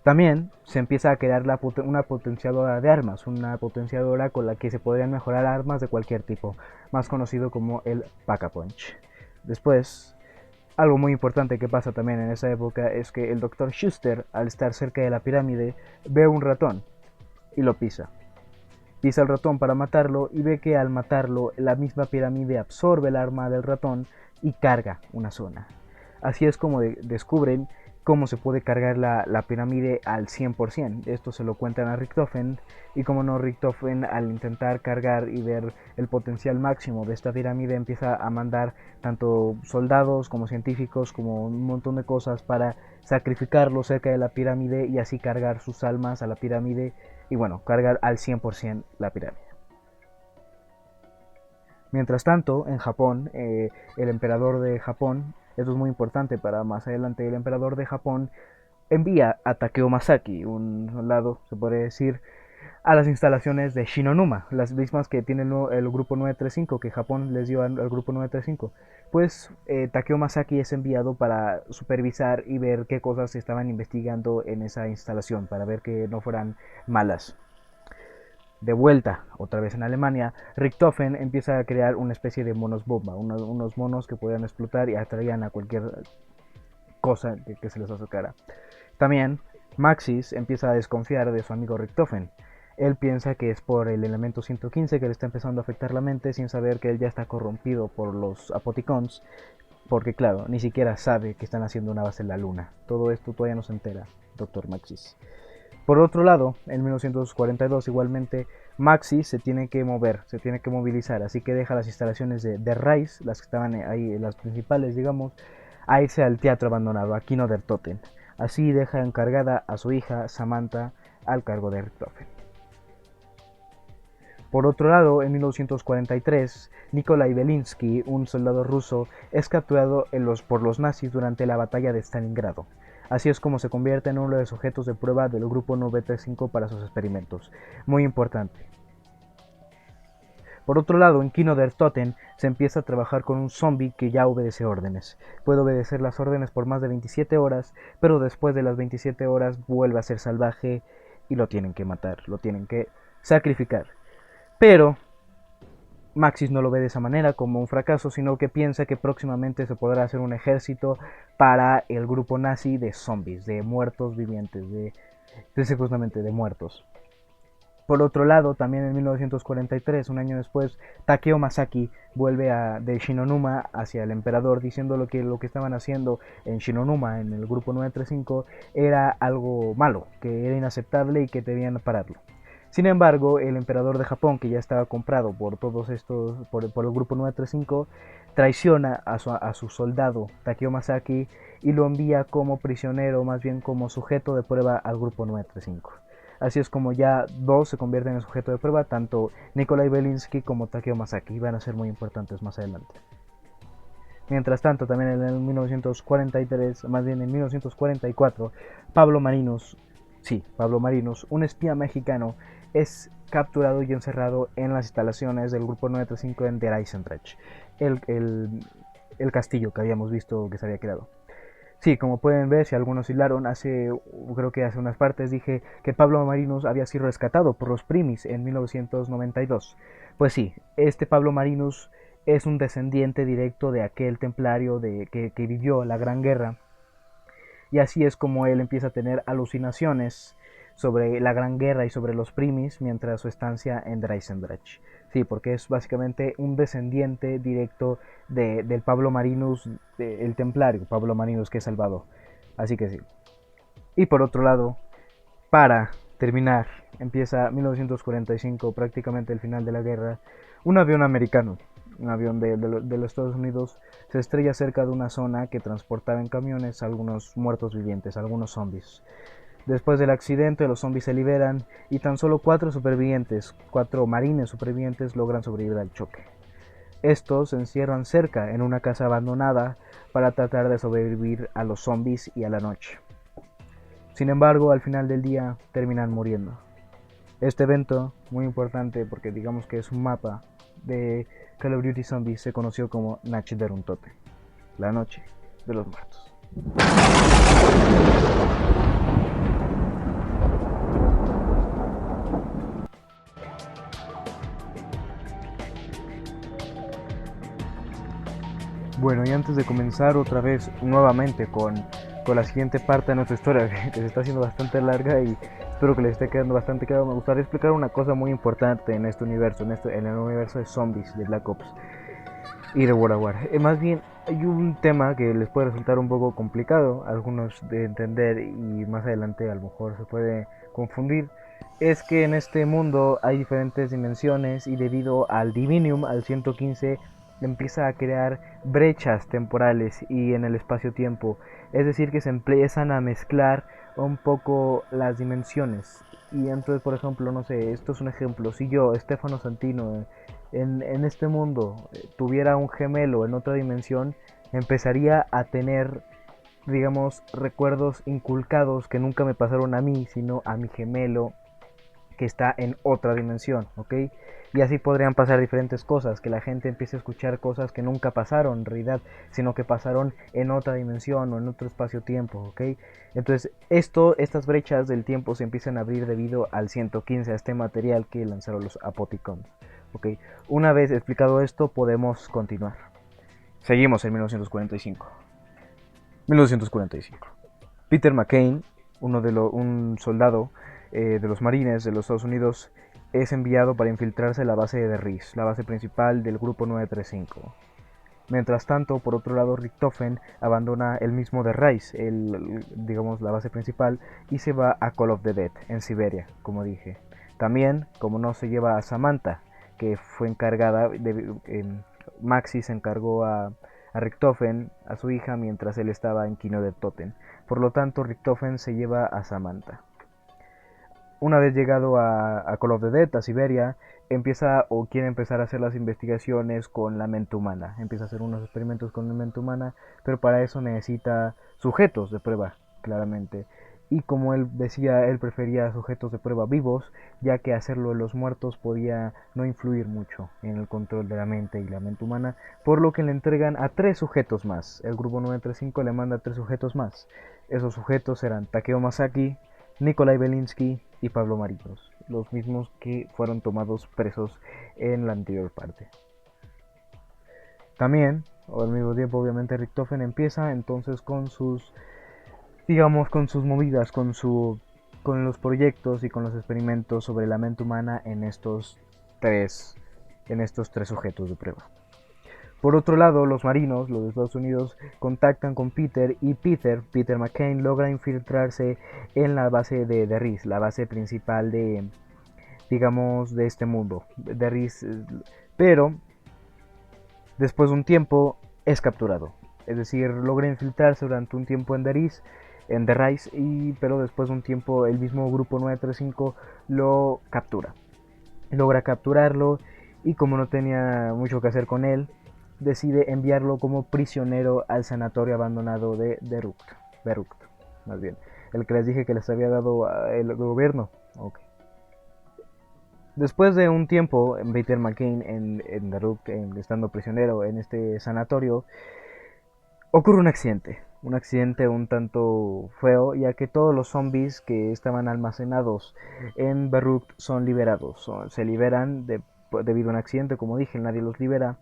También se empieza a crear una potenciadora de armas, una potenciadora con la que se podrían mejorar armas de cualquier tipo, más conocido como el Pack-a-Punch. Después, algo muy importante que pasa también en esa época es que el Dr. Schuster, al estar cerca de la pirámide, ve un ratón y lo pisa. Pisa el ratón para matarlo y ve que al matarlo la misma pirámide absorbe el arma del ratón y carga una zona. Así es como descubren cómo se puede cargar la pirámide al 100%. Esto se lo cuentan a Richthofen, y como no, Richthofen, al intentar cargar y ver el potencial máximo de esta pirámide, empieza a mandar tanto soldados como científicos como un montón de cosas para sacrificarlos cerca de la pirámide y así cargar sus almas a la pirámide y bueno, cargar al 100% la pirámide. Mientras tanto, en Japón, el emperador de Japón, esto es muy importante para más adelante, el emperador de Japón envía a Takeo Masaki, un soldado, se podría decir, a las instalaciones de Shinonuma, las mismas que tiene el grupo 935, que Japón les dio al grupo 935. Pues Takeo Masaki es enviado para supervisar y ver qué cosas se estaban investigando en esa instalación, para ver que no fueran malas. De vuelta, otra vez en Alemania, Richthofen empieza a crear una especie de monos bomba, unos monos que podían explotar y atraían a cualquier cosa que se les acercara. También Maxis empieza a desconfiar de su amigo Richthofen. Él piensa que es por el elemento 115 que le está empezando a afectar la mente, sin saber que él ya está corrompido por los Apoticons, porque claro, ni siquiera sabe que están haciendo una base en la luna. Todo esto todavía no se entera, Dr. Maxis. Por otro lado, en 1942 igualmente, Maxis se tiene que mover, se tiene que movilizar, así que deja las instalaciones de The Rise, las que estaban ahí, las principales, digamos, a irse al teatro abandonado, a Kino der Toten. Así deja encargada a su hija Samantha al cargo de Richthofen. Por otro lado, en 1943, Nikolai Belinsky, un soldado ruso, es capturado por los nazis durante la batalla de Stalingrado. Así es como se convierte en uno de los sujetos de prueba del grupo 935 para sus experimentos. Muy importante. Por otro lado, en Kino der Toten se empieza a trabajar con un zombie que ya obedece órdenes. Puede obedecer las órdenes por más de 27 horas, pero después de las 27 horas vuelve a ser salvaje y lo tienen que matar, lo tienen que sacrificar. Pero Maxis no lo ve de esa manera como un fracaso, sino que piensa que próximamente se podrá hacer un ejército para el grupo nazi de zombies, de muertos vivientes, justamente de muertos. Por otro lado, también en 1943, un año después, Takeo Masaki vuelve de Shinonuma hacia el emperador diciendo que lo que estaban haciendo en Shinonuma, en el grupo 935, era algo malo, que era inaceptable y que debían pararlo. Sin embargo, el emperador de Japón, que ya estaba comprado por todos estos, por el grupo 935, traiciona a su soldado Takeo Masaki y lo envía como prisionero, más bien como sujeto de prueba al grupo 935. Así es como ya dos se convierten en sujeto de prueba, tanto Nikolai Belinsky como Takeo Masaki, van a ser muy importantes más adelante. Mientras tanto, también en el 1943, más bien en 1944, Pablo Marinos, un espía mexicano, es capturado y encerrado en las instalaciones del grupo 935 en Der Eisendrache, el castillo que habíamos visto que se había creado. Sí, como pueden ver, si algunos hilaron, creo que hace unas partes dije que Pablo Marinos había sido rescatado por los Primis en 1992. Pues sí, este Pablo Marinos es un descendiente directo de aquel templario que vivió la Gran Guerra. Y así es como él empieza a tener alucinaciones sobre la Gran Guerra y sobre los Primis mientras su estancia en Der Eisendrache. Sí, porque es básicamente un descendiente directo del Pablo Marinus, el templario, Pablo Marinus que es salvado. Así que sí. Y por otro lado, para terminar, empieza 1945, prácticamente el final de la guerra, un avión americano, un avión de los Estados Unidos, se estrella cerca de una zona que transportaba en camiones a algunos muertos vivientes, a algunos zombies. Después del accidente, los zombies se liberan y tan solo 4 marines supervivientes logran sobrevivir al choque. Estos se encierran cerca en una casa abandonada para tratar de sobrevivir a los zombies y a la noche. Sin embargo, al final del día terminan muriendo. Este evento, muy importante porque digamos que es un mapa de Call of Duty Zombies, se conoció como Nacht der Untoten, la noche de los muertos. Bueno, y antes de comenzar otra vez nuevamente con la siguiente parte de nuestra historia, que se está haciendo bastante larga y espero que les esté quedando bastante claro, me gustaría explicar una cosa muy importante en este universo, en el universo de zombies de Black Ops y de World of War. Más bien, hay un tema que les puede resultar un poco complicado a algunos de entender y más adelante a lo mejor se puede confundir. Es que en este mundo hay diferentes dimensiones y debido al Divinium, al 115, empieza a crear brechas temporales y en el espacio-tiempo, es decir que se empiezan a mezclar un poco las dimensiones. Y entonces, por ejemplo, no sé, esto es un ejemplo, si yo, Stefano Santino, en este mundo tuviera un gemelo en otra dimensión, empezaría a tener, digamos, recuerdos inculcados que nunca me pasaron a mí, sino a mi gemelo que está en otra dimensión, ¿ok? Y así podrían pasar diferentes cosas, que la gente empiece a escuchar cosas que nunca pasaron en realidad, sino que pasaron en otra dimensión o en otro espacio-tiempo, ¿ok? Entonces estas brechas del tiempo se empiezan a abrir debido al 115, a este material que lanzaron los Apoticons, ¿ok? Una vez explicado esto, podemos continuar. Seguimos en 1945. 1945. Peter McCain, un soldado de los marines de los Estados Unidos, es enviado para infiltrarse en la base de Riss, la base principal del grupo 935. Mientras tanto, por otro lado, Richthofen abandona el mismo de Rice, digamos la base principal, y se va a Call of the Dead, en Siberia, como dije. También, como no se lleva a Samantha, que fue encargada, Maxi se encargó a Richthofen, a su hija, mientras él estaba en Kino der Toten. Por lo tanto, Richthofen se lleva a Samantha. Una vez llegado a Call of the Dead, a Siberia, quiere empezar a hacer las investigaciones con la mente humana. Empieza a hacer unos experimentos con la mente humana, pero para eso necesita sujetos de prueba, claramente. Y como él decía, él prefería sujetos de prueba vivos, ya que hacerlo en los muertos podía no influir mucho en el control de la mente y la mente humana, por lo que le entregan a 3 sujetos más. El grupo 935 le manda 3 sujetos más. Esos sujetos eran Takeo Masaki, Nikolai Belinsky y Pablo Marinos, los mismos que fueron tomados presos en la anterior parte. También, al mismo tiempo, obviamente Richtofen empieza entonces con sus, digamos, con sus movidas, con los proyectos y con los experimentos sobre la mente humana en estos tres sujetos de prueba. Por otro lado, los marinos, los de Estados Unidos, contactan con Peter y Peter McCain logra infiltrarse en la base de Riz, la base principal de, digamos, de este mundo, de Riz, pero después de un tiempo es capturado. Es decir, logra infiltrarse durante un tiempo en The Riz, pero después de un tiempo el mismo grupo 935 lo captura. Logra capturarlo y como no tenía mucho que hacer con él, decide enviarlo como prisionero al sanatorio abandonado de Berucht, más bien, el que les dije que les había dado el gobierno. Okay. Después de un tiempo, Peter McCain en Berucht, estando prisionero en este sanatorio, ocurre un accidente un tanto feo, ya que todos los zombies que estaban almacenados en Berucht son liberados, se liberan debido a un accidente, como dije, nadie los libera.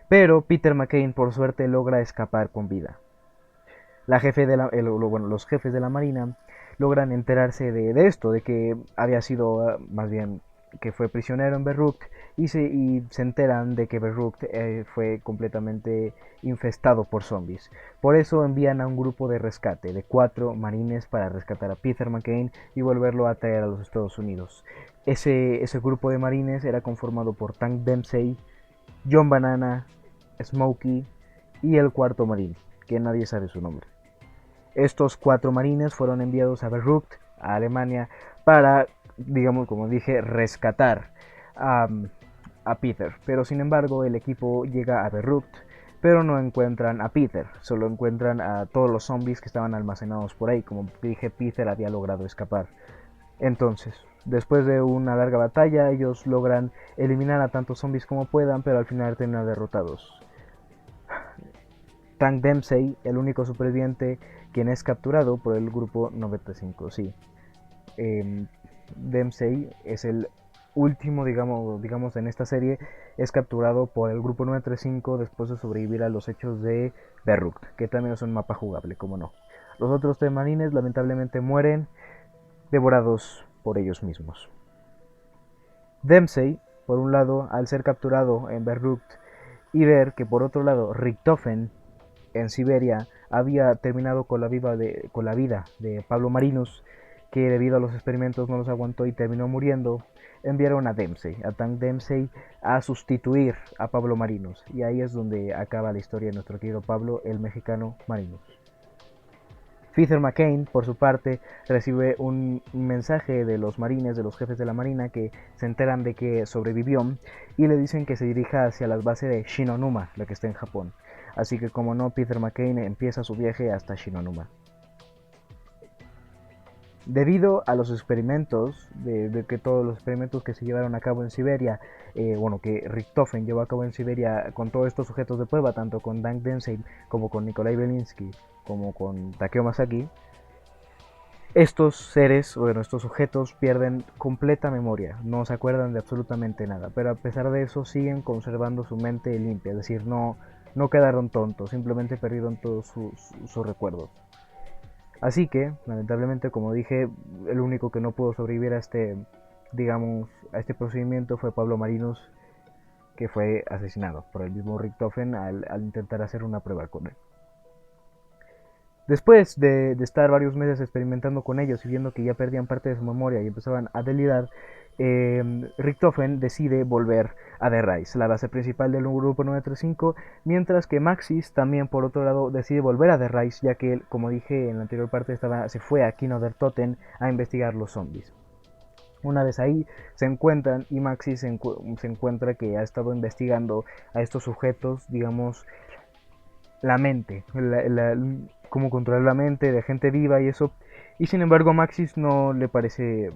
Pero Peter McCain, por suerte, logra escapar con vida. Los jefes de la Marina logran enterarse de esto, de que había sido, más bien, que fue prisionero en Berucht, y se enteran de que Berucht fue completamente infestado por zombies. Por eso envían a un grupo de rescate de 4 marines para rescatar a Peter McCain y volverlo a traer a los Estados Unidos. Ese grupo de marines era conformado por Tank Dempsey, John Banana, Smokey y el 4º marín, que nadie sabe su nombre. Estos 4 marines fueron enviados a Berucht, a Alemania, para, digamos, como dije, rescatar a Peter. Pero sin embargo el equipo llega a Berucht, pero no encuentran a Peter, solo encuentran a todos los zombies que estaban almacenados por ahí. Como dije, Peter había logrado escapar. Entonces, después de una larga batalla, ellos logran eliminar a tantos zombies como puedan, pero al final terminan derrotados. Tank Dempsey, el único superviviente, quien es capturado por el grupo 95. Sí, Dempsey es el último, digamos, en esta serie, es capturado por el grupo 935 después de sobrevivir a los hechos de Berucht, que también es un mapa jugable, como no. Los otros 3 marines lamentablemente mueren devorados por ellos mismos. Dempsey, por un lado, al ser capturado en Berucht y ver que por otro lado Richtofen en Siberia había terminado con la vida de Pablo Marinos, que debido a los experimentos no los aguantó y terminó muriendo, enviaron a Tank Dempsey, a sustituir a Pablo Marinos, y ahí es donde acaba la historia de nuestro querido Pablo, el mexicano Marinos. Peter McCain, por su parte, recibe un mensaje de los marines, de los jefes de la marina, que se enteran de que sobrevivió y le dicen que se dirija hacia la base de Shinonuma, la que está en Japón. Así que, como no, Peter McCain empieza su viaje hasta Shinonuma. Debido a los experimentos, de que todos los experimentos que se llevaron a cabo en Siberia, que Richtofen llevó a cabo en Siberia con todos estos sujetos de prueba, tanto con Tank Dempsey como con Nikolai Belinsky, como con Takeo Masaki, estos sujetos pierden completa memoria, no se acuerdan de absolutamente nada, pero a pesar de eso siguen conservando su mente limpia, es decir, no quedaron tontos, simplemente perdieron todos sus recuerdos. Así que, lamentablemente, como dije, el único que no pudo sobrevivir a este procedimiento fue Pablo Marinos, que fue asesinado por el mismo Richtofen al intentar hacer una prueba con él. Después de estar varios meses experimentando con ellos y viendo que ya perdían parte de su memoria y empezaban a delirar, Richtofen decide volver a The Riz, la base principal del grupo 935, mientras que Maxis también, por otro lado, decide volver a The Riz, ya que él, como dije en la anterior parte, se fue a Kinodertoten a investigar los zombies. Una vez ahí se encuentran y Maxis se encuentra que ha estado investigando a estos sujetos, digamos, la mente, cómo controlar la mente de gente viva y eso. Y sin embargo a Maxis no le parece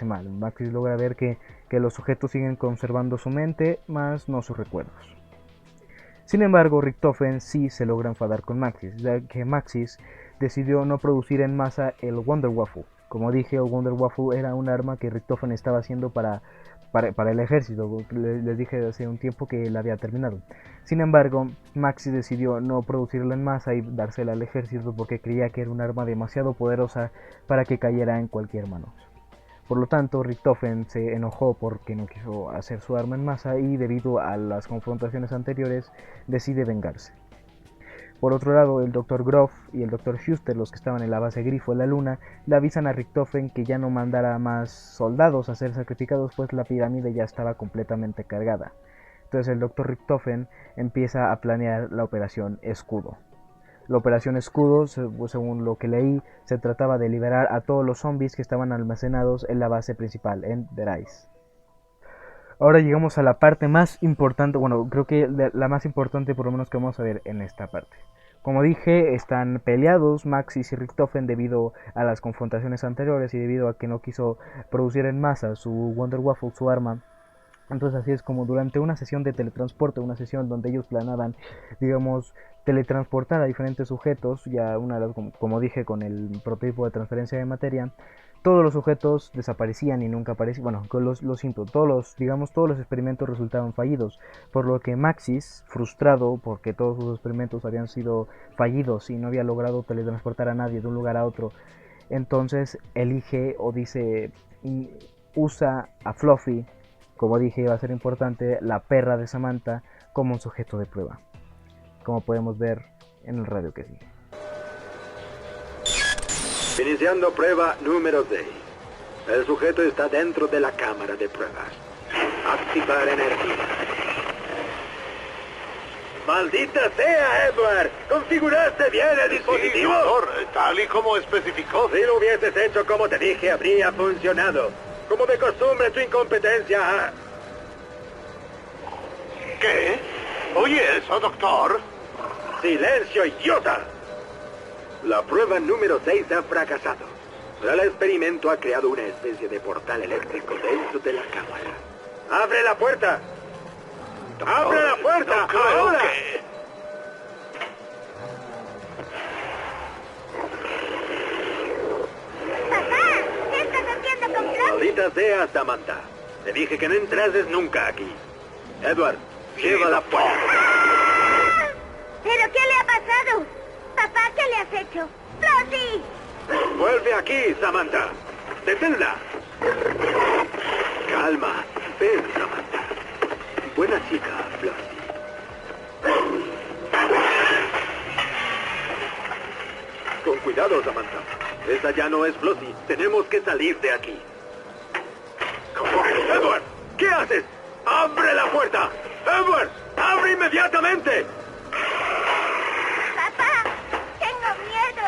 mal. Maxis logra ver que los sujetos siguen conservando su mente, más no sus recuerdos. Sin embargo, Richtofen sí se logra enfadar con Maxis, ya que Maxis decidió no producir en masa el Wonder Waffle, Como dije, el Wonder Waffle era un arma que Richtofen estaba haciendo para el ejército. Les dije hace un tiempo que la había terminado. Sin embargo, Maxis decidió no producirla en masa y dársela al ejército porque creía que era un arma demasiado poderosa para que cayera en cualquier mano. Por lo tanto, Richtofen se enojó porque no quiso hacer su arma en masa y debido a las confrontaciones anteriores decide vengarse. Por otro lado, el Dr. Groff y el Dr. Schuster, los que estaban en la base Grifo en la Luna, le avisan a Richtofen que ya no mandara más soldados a ser sacrificados, pues la pirámide ya estaba completamente cargada. Entonces el Dr. Richtofen empieza a planear la Operación Escudo. La Operación Escudo, según lo que leí, se trataba de liberar a todos los zombies que estaban almacenados en la base principal, en Derais. Ahora llegamos a la parte más importante, bueno, creo que la más importante por lo menos que vamos a ver en esta parte. Como dije, están peleados Maxis y Richtofen debido a las confrontaciones anteriores y debido a que no quiso producir en masa su Wonder Waffle, su arma. Entonces así es como durante una sesión de teletransporte, una sesión donde ellos planaban, digamos, teletransportar a diferentes sujetos, ya una de las, como dije, con el prototipo de transferencia de materia, todos los sujetos desaparecían y nunca aparecían, bueno, lo siento, todos los experimentos resultaban fallidos, por lo que Maxis, frustrado porque todos sus experimentos habían sido fallidos y no había logrado teletransportar a nadie de un lugar a otro, entonces elige o dice, usa a Fluffy, como dije iba a ser importante, la perra de Samantha, como un sujeto de prueba, como podemos ver en el radio que sigue. Iniciando prueba número 6. El sujeto está dentro de la cámara de pruebas. Activar energía. ¡Maldita sea, Edward! ¿Configuraste bien el dispositivo? Sí, doctor, tal y como especificó. Si lo hubieses hecho como te dije, habría funcionado. Como de costumbre, tu incompetencia. ¿Qué? ¿Oye eso, doctor? ¡Silencio, idiota! La prueba número 6 ha fracasado. El experimento ha creado una especie de portal eléctrico dentro de la cámara. ¡Abre la puerta! Doctor, ¡Abre la puerta! No creo ¡Ahora! que... ¡Papá! ¿Qué estás haciendo con Fluffy? Maldita sea, Samantha. Te dije que no entrases nunca aquí. Edward, lleva la puerta. ¡Ah! ¿Pero qué le ha pasado? Papá, ¿qué le has hecho? ¡Fluffy! Vuelve aquí, Samantha. Deténla. Calma. Ven, Samantha. Buena chica, Fluffy. Con cuidado, Samantha. Esa ya no es Flossie. Tenemos que salir de aquí. ¡Edward! ¿Qué haces? ¡Abre la puerta! ¡Edward! ¡Abre inmediatamente! ¡Papá! ¡Tengo miedo!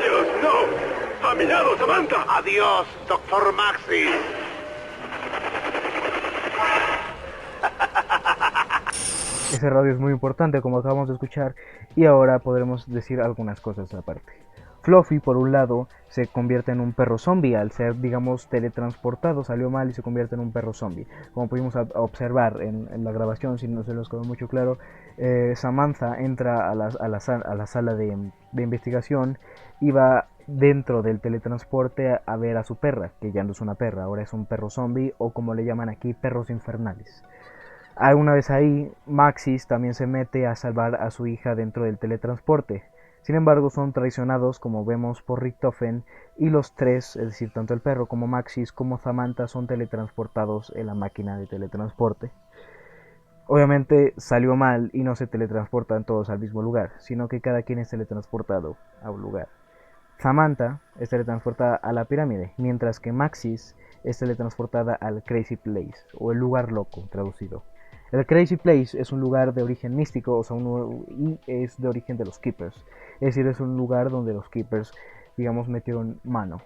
¡Dios, no! ¡A mi lado, Samantha! Adiós, doctor Maxis. Ese radio es muy importante, como acabamos de escuchar, y ahora podremos decir algunas cosas aparte. Fluffy, por un lado, se convierte en un perro zombie al ser, digamos, teletransportado, salió mal y se convierte en un perro zombie. Como pudimos observar en la grabación, si no se los quedó mucho claro, Samantha entra a la sala de investigación y va dentro del teletransporte a ver a su perra, que ya no es una perra, ahora es un perro zombie, o como le llaman aquí, perros infernales. Una vez ahí, Maxis también se mete a salvar a su hija dentro del teletransporte. Sin embargo, son traicionados, como vemos, por Richtofen, y los tres, es decir, tanto el perro como Maxis como Samantha, son teletransportados en la máquina de teletransporte. Obviamente salió mal y no se teletransportan todos al mismo lugar, sino que cada quien es teletransportado a un lugar. Samantha es teletransportada a la pirámide, mientras que Maxis es teletransportada al Crazy Place, o el lugar loco, traducido. El Crazy Place es un lugar de origen místico, o sea, y es de origen de los Keepers. Es decir, es un lugar donde los Keepers, digamos, metieron mano.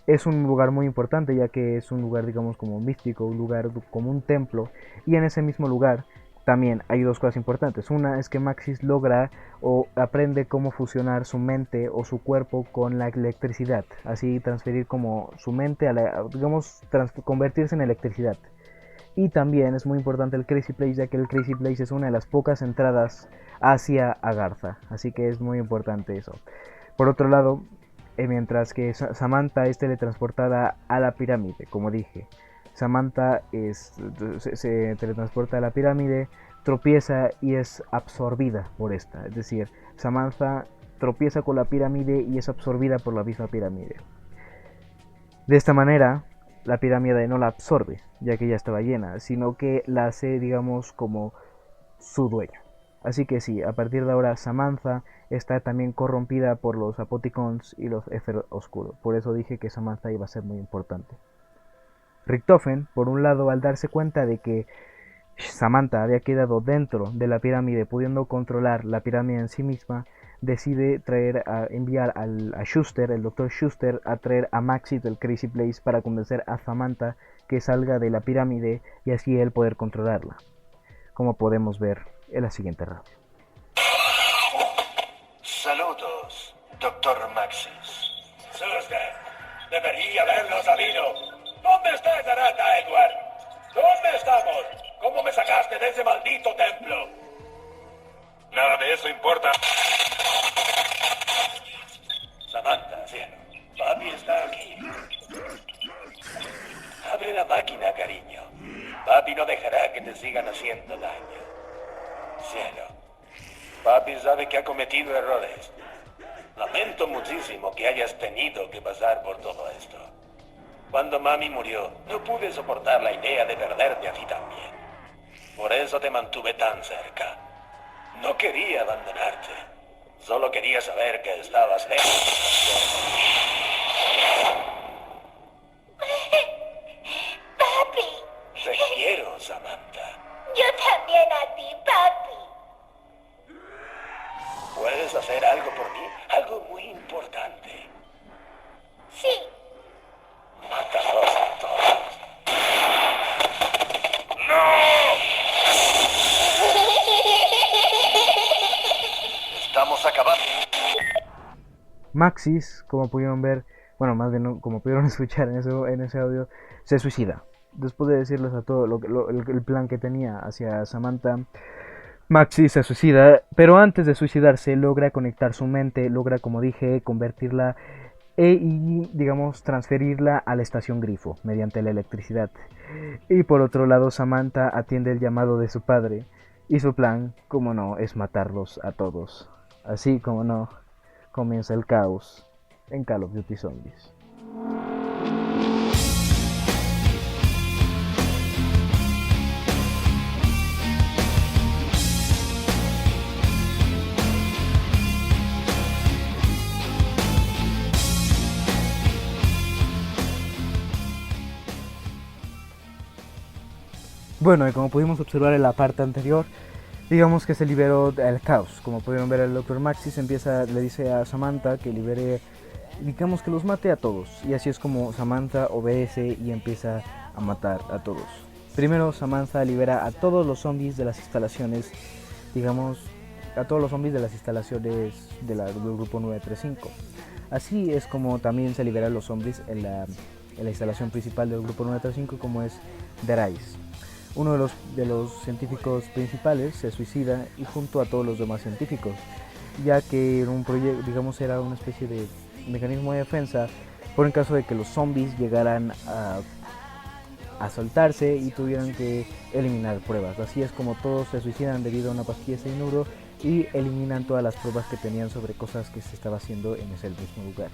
Es un lugar muy importante, ya que es un lugar, digamos, como místico, un lugar como un templo. Y en ese mismo lugar también hay dos cosas importantes. Una es que Maxis logra o aprende cómo fusionar su mente o su cuerpo con la electricidad. Así transferir como su mente a digamos, convertirse en electricidad. Y también es muy importante el Crazy Place, ya que el Crazy Place es una de las pocas entradas hacia Agartha, así que es muy importante eso. Por otro lado, mientras que Samantha es teletransportada a la pirámide, como dije, Samantha se teletransporta a la pirámide, tropieza y es absorbida por esta. Es decir, Samantha tropieza con la pirámide y es absorbida por la misma pirámide. De esta manera, la pirámide no la absorbe, ya que ya estaba llena, sino que la hace, digamos, como su dueño. Así que sí, a partir de ahora Samantha está también corrompida por los Apoticons y los Éter Oscuro. Por eso dije que Samantha iba a ser muy importante. Richtofen, por un lado, al darse cuenta de que Samantha había quedado dentro de la pirámide, pudiendo controlar la pirámide en sí misma, decide enviar a Schuster, el Dr. Schuster, a traer a Maxis del Crazy Place para convencer a Samantha que salga de la pirámide y así él poder controlarla, como podemos ver en la siguiente radio. Saludos, Dr. Maxis. Suster, debería haberlo sabido. ¿Dónde está esa rata, Edward? ¿Dónde estamos? ¿Cómo me sacaste de ese maldito templo? Nada de eso importa. Samantha, cielo. Papi está aquí. Abre la máquina, cariño. Papi no dejará que te sigan haciendo daño. Cielo. Papi sabe que ha cometido errores. Lamento muchísimo que hayas tenido que pasar por todo esto. Cuando mami murió, no pude soportar la idea de perderte a ti también. Por eso te mantuve tan cerca. No quería abandonarte. Solo quería saber que estabas lejos. Papi. Te quiero, Samantha. Yo también a ti, papi. ¿Puedes hacer algo por mí? Algo muy importante. Sí. Mátalos a todos. ¡No! Estamos acabando. Maxis, como pudieron ver, bueno, más bien como pudieron escuchar en ese audio, se suicida. Después de decirles a todo el plan que tenía hacia Samantha, Maxis se suicida, pero antes de suicidarse logra conectar su mente, logra, como dije, convertirla y digamos transferirla a la estación Grifo mediante la electricidad. Y por otro lado, Samantha atiende el llamado de su padre y su plan, como no, es matarlos a todos. Así como no, comienza el caos en Call of Duty Zombies. Bueno, y como pudimos observar en la parte anterior, digamos que se liberó el caos. Como pudieron ver, el Dr. Maxis le dice a Samantha que libere, digamos que los mate a todos. Y así es como Samantha obedece y empieza a matar a todos. Primero Samantha libera a todos los zombies de las instalaciones, digamos, a todos los zombies de las instalaciones del grupo 935. Así es como también se liberan los zombies en la instalación principal del grupo 935, como es The Rise. Uno de los científicos principales se suicida y junto a todos los demás científicos, ya que era un proyecto, digamos, era una especie de mecanismo de defensa por el caso de que los zombies llegaran a soltarse y tuvieran que eliminar pruebas. Así es como todos se suicidan debido a una pastilla de cianuro y eliminan todas las pruebas que tenían sobre cosas que se estaba haciendo en ese mismo lugar.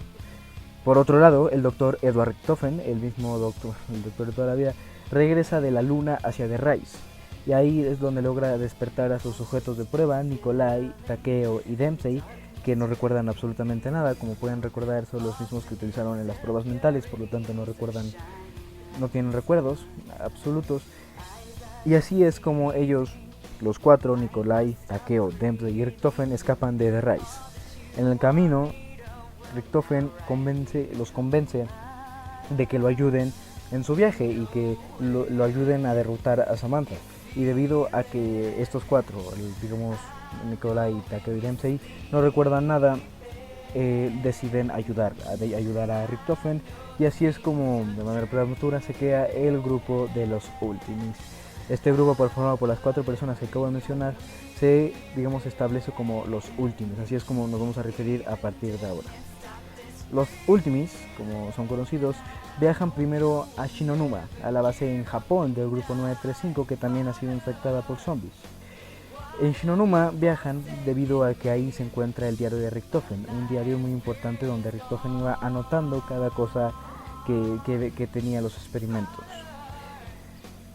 Por otro lado, el doctor Edward Richtofen, el doctor de toda la vida, regresa de la luna hacia The Rise, y ahí es donde logra despertar a sus sujetos de prueba, Nikolai, Takeo y Dempsey, que no recuerdan absolutamente nada. Como pueden recordar, son los mismos que utilizaron en las pruebas mentales, por lo tanto no tienen recuerdos absolutos. Y así es como ellos, los cuatro, Nikolai, Takeo, Dempsey y Richtofen, escapan de The Rise. En el camino, Richtofen los convence de que lo ayuden en su viaje y que lo ayuden a derrotar a Samantha. Y debido a que estos cuatro, digamos Nikolai, Takeo y Dempsey, no recuerdan nada, deciden ayudar a Richtofen, y así es como de manera prematura se crea el grupo de los Ultimis. Este grupo, formado por las cuatro personas que acabo de mencionar, se, digamos, establece como los Ultimis, así es como nos vamos a referir a partir de ahora. Los Ultimis, como son conocidos, viajan primero a Shinonuma, a la base en Japón del grupo 935, que también ha sido infectada por zombies. En Shinonuma viajan debido a que ahí se encuentra el diario de Richtofen, un diario muy importante donde Richtofen iba anotando cada cosa que tenía los experimentos.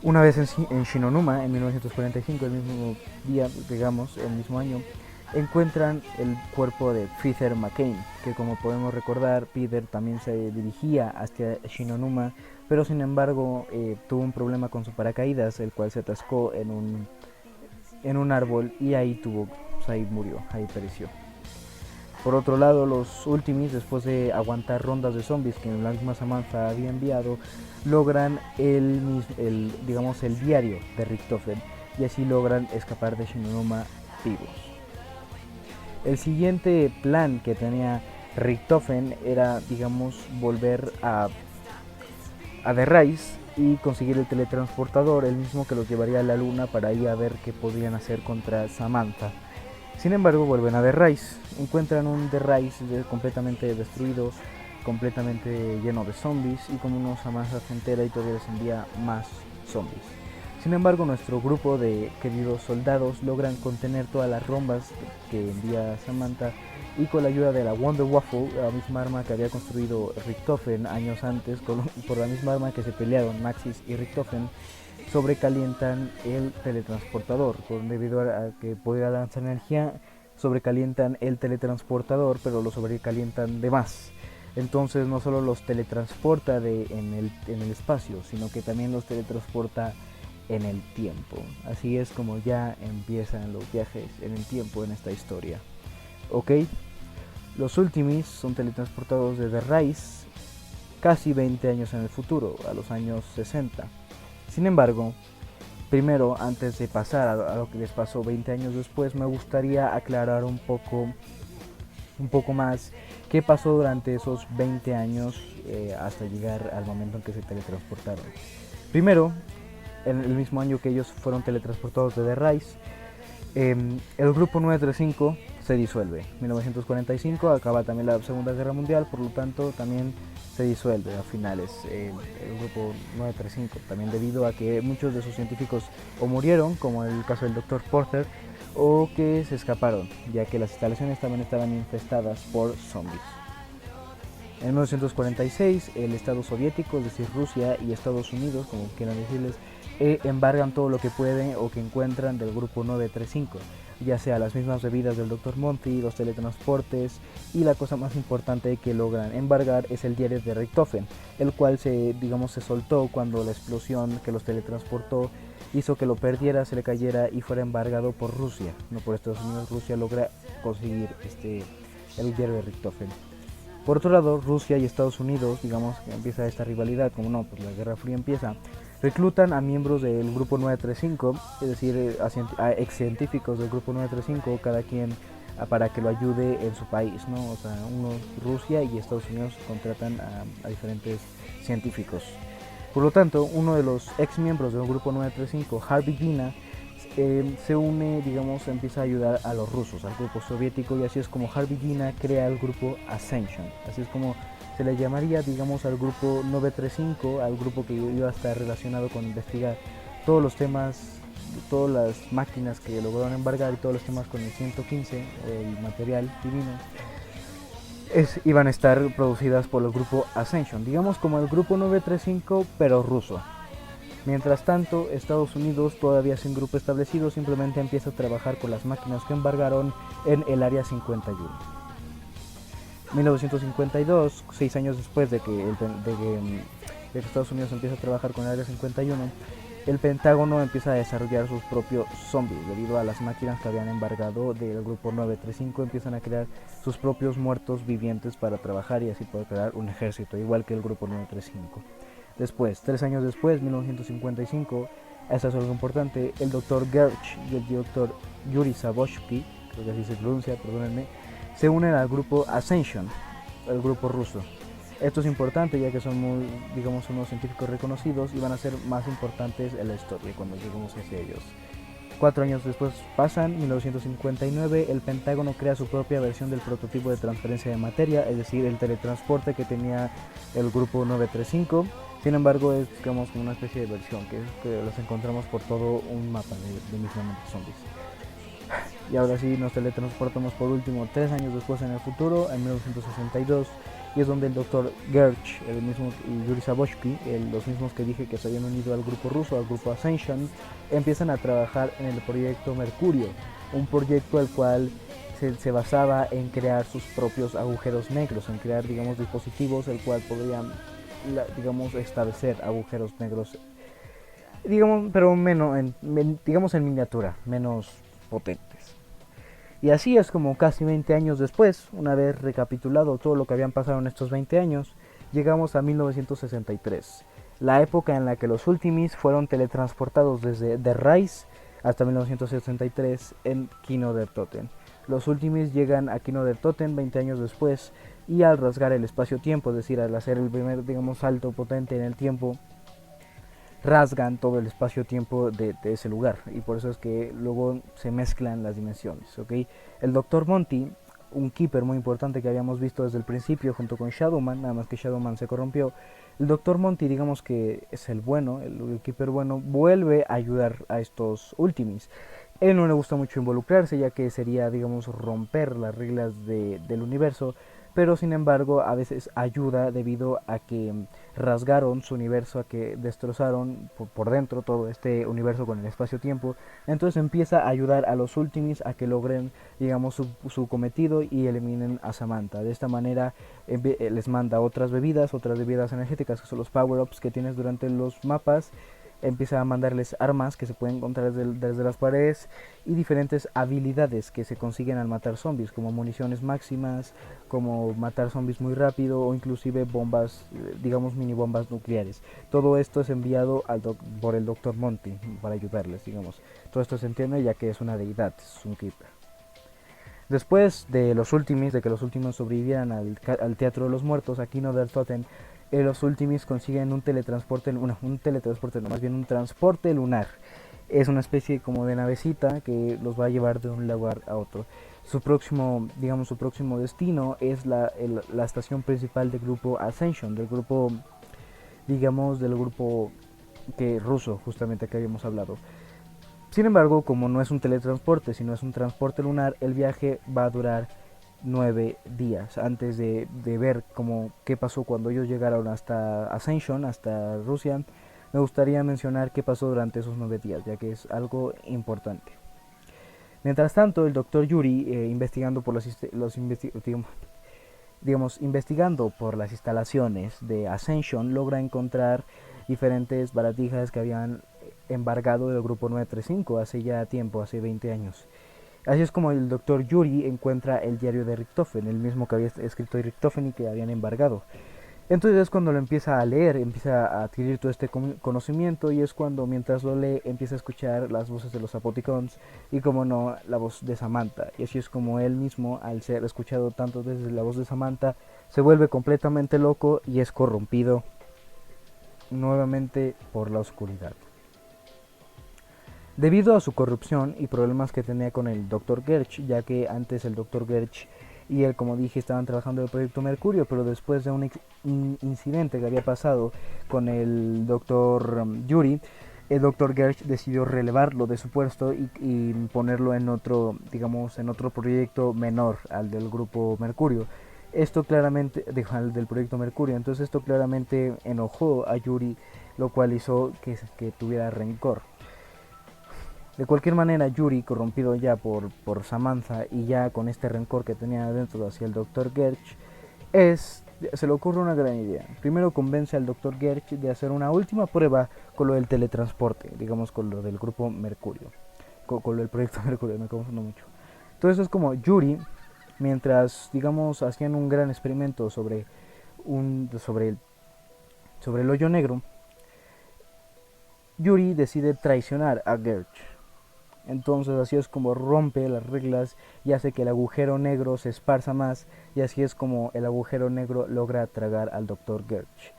Una vez en Shinonuma, en 1945, el mismo día, digamos, el mismo año, encuentran el cuerpo de Peter McCain, que como podemos recordar, Peter también se dirigía hacia Shinonuma, pero sin embargo tuvo un problema con su paracaídas, el cual se atascó en un árbol y ahí murió, ahí pereció. Por otro lado, los Ultimis, después de aguantar rondas de zombies que la misma Samantha había enviado, logran el diario de Richtofen y así logran escapar de Shinonuma vivos. El siguiente plan que tenía Richtofen era, digamos, volver a The Rise y conseguir el teletransportador, el mismo que los llevaría a la luna para ir a ver qué podrían hacer contra Samantha. Sin embargo, vuelven a The Rise, encuentran un The Rise completamente destruido, completamente lleno de zombies y como una Samantha se entera y todavía les envía más zombies. Sin embargo, nuestro grupo de queridos soldados logran contener todas las rombas que envía Samantha y con la ayuda de la Wonder Waffle, la misma arma que había construido Richtofen años antes, por la misma arma que se pelearon Maxis y Richtofen, sobrecalientan el teletransportador. Debido a que podía lanzar energía, sobrecalientan el teletransportador, pero lo sobrecalientan de más. Entonces no solo los teletransporta en el espacio, sino que también los teletransporta en el tiempo. Así es como ya empiezan los viajes en el tiempo en esta historia. Ok, los Ultimis son teletransportados desde Rise casi 20 años en el futuro, a los años 60. Sin embargo, primero, antes de pasar a lo que les pasó 20 años después, me gustaría aclarar un poco más qué pasó durante esos 20 años hasta llegar al momento en que se teletransportaron. Primero, en el mismo año que ellos fueron teletransportados de The Rise, el grupo 935 se disuelve. 1945 acaba también la Segunda Guerra Mundial, por lo tanto también se disuelve a finales el grupo 935, también debido a que muchos de sus científicos o murieron, como en el caso del Dr. Porter, o que se escaparon, ya que las instalaciones también estaban infestadas por zombies. En 1946, el Estado soviético, es decir, Rusia y Estados Unidos, como quieran decirles, embargan todo lo que pueden o que encuentran del grupo 935, ya sea las mismas bebidas del Dr. Monty, los teletransportes, y la cosa más importante que logran embargar es el diario de Richtofen, el cual se soltó cuando la explosión que los teletransportó hizo que lo perdiera, se le cayera y fuera embargado por Rusia, no por Estados Unidos. Rusia logra conseguir el diario de Richtofen. Por otro lado, Rusia y Estados Unidos, empieza esta rivalidad, como no, pues la Guerra Fría empieza. Reclutan a miembros del grupo 935, es decir, a ex científicos del grupo 935, cada quien para que lo ayude en su país, ¿no? O sea, Rusia y Estados Unidos contratan a diferentes científicos. Por lo tanto, uno de los ex miembros del grupo 935, Harvey Gina, se une, empieza a ayudar a los rusos, al grupo soviético, y así es como Harvey Gina crea el grupo Ascension. Así es como se le llamaría, al grupo 935, al grupo que iba a estar relacionado con investigar todos los temas, todas las máquinas que lograron embargar y todos los temas con el 115, el material divino, iban a estar producidas por el grupo Ascension, como el grupo 935 pero ruso. Mientras tanto, Estados Unidos, todavía sin grupo establecido, simplemente empieza a trabajar con las máquinas que embargaron en el Área 51. 1952, 6 años después de que Estados Unidos empieza a trabajar con el Área 51, el Pentágono empieza a desarrollar sus propios zombies. Debido a las máquinas que habían embargado del grupo 935, empiezan a crear sus propios muertos vivientes para trabajar y así poder crear un ejército, igual que el grupo 935. Después, 3 años después, 1955, esto es algo importante, el Dr. Gerch y el Dr. Yuri Saboshky, creo que así se pronuncia, perdónenme, se unen al grupo Ascension, el grupo ruso. Esto es importante ya que son unos científicos reconocidos y van a ser más importantes en la historia cuando lleguemos hacia ellos. 4 años después pasan, 1959, el Pentágono crea su propia versión del prototipo de transferencia de materia, es decir, el teletransporte que tenía el grupo 935. Sin embargo, es digamos como una especie de versión que los encontramos por todo un mapa de mismamente zombies. Y ahora sí nos teletransportamos por último 3 años después en el futuro, en 1962, y es donde el Dr. Gerch, el mismo, y Yuri Saboshky, los mismos que dije que se habían unido al grupo ruso, al grupo Ascension, empiezan a trabajar en el proyecto Mercurio, un proyecto el cual se basaba en crear sus propios agujeros negros, en crear digamos dispositivos el cual podrían digamos establecer agujeros negros, digamos, pero menos digamos en miniatura, menos potentes. Y así es como casi 20 años después, una vez recapitulado todo lo que habían pasado en estos 20 años, llegamos a 1963, la época en la que los Ultimis fueron teletransportados desde The Rise hasta 1963 en Kino der Toten. Los Ultimis llegan a Kino der Toten 20 años después y al rasgar el espacio-tiempo, es decir, al hacer el primer digamos salto potente en el tiempo, rasgan todo el espacio-tiempo de ese lugar, y por eso es que luego se mezclan las dimensiones, ¿ok? El Dr. Monty, un Keeper muy importante que habíamos visto desde el principio junto con Shadowman, nada más que Shadowman se corrompió, el Dr. Monty, digamos que es el bueno, el Keeper bueno, vuelve a ayudar a estos Ultimis. Él no le gusta mucho involucrarse, ya que sería, digamos, romper las reglas del universo, pero sin embargo a veces ayuda debido a que rasgaron su universo, a que destrozaron por dentro todo este universo con el espacio-tiempo. Entonces empieza a ayudar a los Ultimis a que logren, digamos, su cometido y eliminen a Samantha. De esta manera les manda otras bebidas energéticas, que son los power-ups que tienes durante los mapas. Empieza a mandarles armas que se pueden encontrar desde las paredes y diferentes habilidades que se consiguen al matar zombies, como municiones máximas, como matar zombies muy rápido o inclusive bombas, digamos mini bombas nucleares. Todo esto es enviado por el Dr. Monty para ayudarles, digamos. Todo esto se entiende ya que es una deidad, es un Keeper. Después de los Ultimis, de que los Ultimis sobrevivieran al Teatro de los Muertos, aquí en der Toten, los Ultimis consiguen un transporte lunar. Es una especie como de navecita que los va a llevar de un lugar a otro. Su próximo destino es la estación principal del grupo Ascension, del grupo que ruso, justamente que habíamos hablado. Sin embargo, como no es un teletransporte, sino es un transporte lunar, el viaje va a durar 9 días. Antes de ver qué pasó cuando ellos llegaron hasta Ascension, hasta Rusia, me gustaría mencionar qué pasó durante esos 9 días, ya que es algo importante. Mientras tanto, el Dr. Yuri, investigando por las instalaciones de Ascension, logra encontrar diferentes baratijas que habían embargado del grupo 935 hace ya tiempo, hace 20 años. Así es como el Dr. Yuri encuentra el diario de Richtofen, el mismo que había escrito Richtofen y que habían embargado. Entonces es cuando lo empieza a leer, empieza a adquirir todo este conocimiento, y es cuando mientras lo lee empieza a escuchar las voces de los Apoticons y, como no, la voz de Samantha. Y así es como él mismo, al ser escuchado tantas veces la voz de Samantha, se vuelve completamente loco y es corrompido nuevamente por la oscuridad. Debido a su corrupción y problemas que tenía con el Dr. Gerch, ya que antes el Dr. Gerch y él, como dije, estaban trabajando en el proyecto Mercurio, pero después de un incidente que había pasado con el Dr. Yuri, el Dr. Gerch decidió relevarlo de su puesto y ponerlo en otro proyecto menor al del grupo Mercurio. Esto claramente, al del proyecto Mercurio, entonces esto claramente enojó a Yuri, lo cual hizo que tuviera rencor. De cualquier manera, Yuri, corrompido ya por Samantha y ya con este rencor que tenía adentro hacia el Dr. Gerch, se le ocurre una gran idea. Primero convence al Dr. Gerch de hacer una última prueba con lo del teletransporte, digamos con lo del grupo Mercurio, con lo del proyecto Mercurio, me confundo mucho. Entonces es como Yuri, mientras digamos hacían un gran experimento sobre el hoyo negro, Yuri decide traicionar a Gerch. Entonces así es como rompe las reglas y hace que el agujero negro se esparza más, y así es como el agujero negro logra tragar al Dr. Gerch.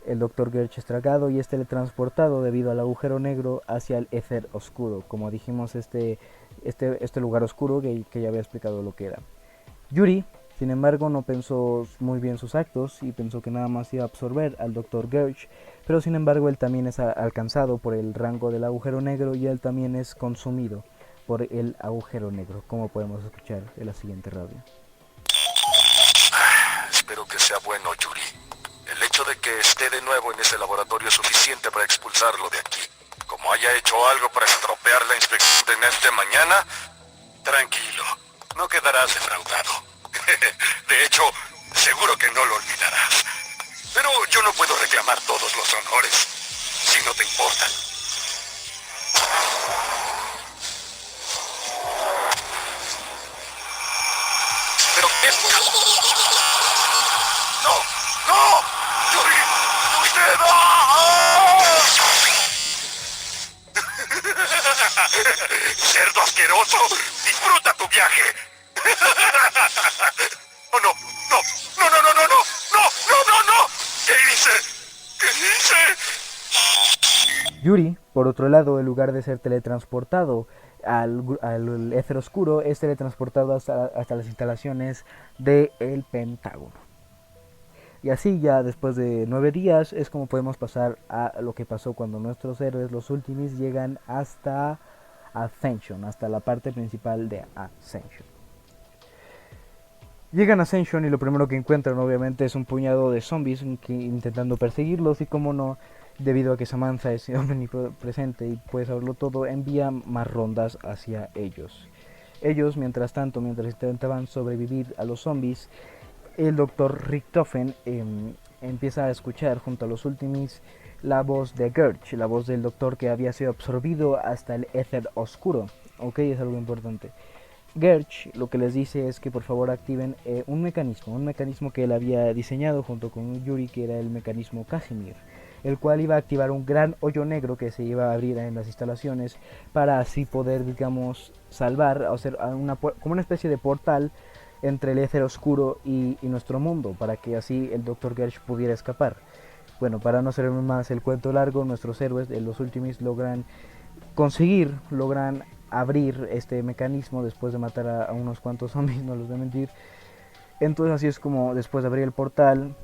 El Dr. Gertz es tragado y es teletransportado debido al agujero negro hacia el éter oscuro. Como dijimos, este lugar oscuro que ya había explicado lo que era. Yuri, sin embargo, no pensó muy bien sus actos y pensó que nada más iba a absorber al Dr. Gertz, pero sin embargo él también es alcanzado por el rango del agujero negro y él también es consumido por el agujero negro, como podemos escuchar en la siguiente radio. Espero que sea bueno, Yuri. El hecho de que esté de nuevo en ese laboratorio es suficiente para expulsarlo de aquí. Como haya hecho algo para estropear la inspección de Nest de mañana, tranquilo, no quedarás defraudado. De hecho, seguro que no lo olvidarás. Pero yo no puedo reclamar todos los honores, si no te importa. ¿Pero qué? ¡No! ¡No! ¡Yuri! ¡Usted! ¡Cerdo asqueroso! ¡Disfruta tu viaje! ¡Oh, no! ¡No! ¡No, no, no, no, no! ¡No, no, no, no! ¿Qué hice? ¿Qué hice? Yuri, por otro lado, en lugar de ser teletransportado al éter oscuro, es teletransportado hasta las instalaciones del Pentágono. Y así ya después de 9 días es como podemos pasar a lo que pasó cuando nuestros héroes, los Ultimis, llegan hasta Ascension, hasta la parte principal de Ascension. Llegan a Ascension y lo primero que encuentran obviamente es un puñado de zombies intentando perseguirlos y como no, debido a que Samantha es omnipresente y puede saberlo todo, envía más rondas hacia ellos. Ellos, mientras tanto, mientras intentaban sobrevivir a los zombies, el Dr. Richtofen empieza a escuchar junto a los Ultimis la voz de Gertz, la voz del doctor que había sido absorbido hasta el éter oscuro. Ok, es algo importante. Gertz lo que les dice es que por favor activen un mecanismo que él había diseñado junto con Yuri, que era el mecanismo Casimir, el cual iba a activar un gran hoyo negro que se iba a abrir en las instalaciones para así poder, digamos, salvar, o hacer como una especie de portal entre el éter oscuro y nuestro mundo, para que así el Dr. Gertz pudiera escapar. Bueno, para no hacer más el cuento largo, nuestros héroes de los Ultimis logran abrir este mecanismo después de matar a unos cuantos zombies, no los voy a mentir. Entonces así es como después de abrir el portal,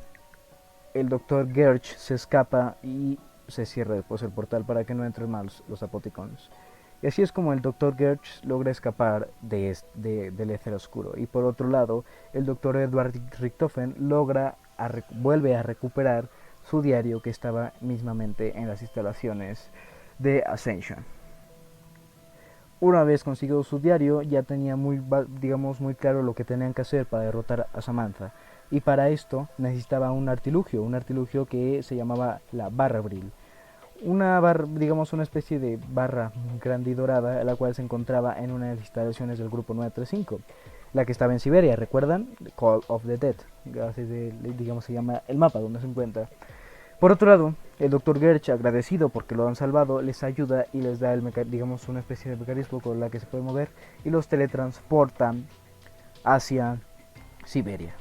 el Dr. Gertz se escapa y se cierra después el portal para que no entren más los Apoticons. Y así es como el Dr. Gertz logra escapar del éter oscuro. Y por otro lado, el Dr. Edward Richtofen vuelve a recuperar su diario que estaba mismamente en las instalaciones de Ascension. Una vez consiguió su diario, ya tenía muy claro lo que tenían que hacer para derrotar a Samantha. Y para esto necesitaba un artilugio que se llamaba la barra Brill. Una especie de barra grande y dorada, la cual se encontraba en una de las instalaciones del grupo 935, la que estaba en Siberia, ¿recuerdan? Call of the Dead, así se llama el mapa donde se encuentra. Por otro lado, el Dr. Gertz, agradecido porque lo han salvado, les ayuda y les da una especie de mecanismo con la que se puede mover y los teletransportan hacia Siberia.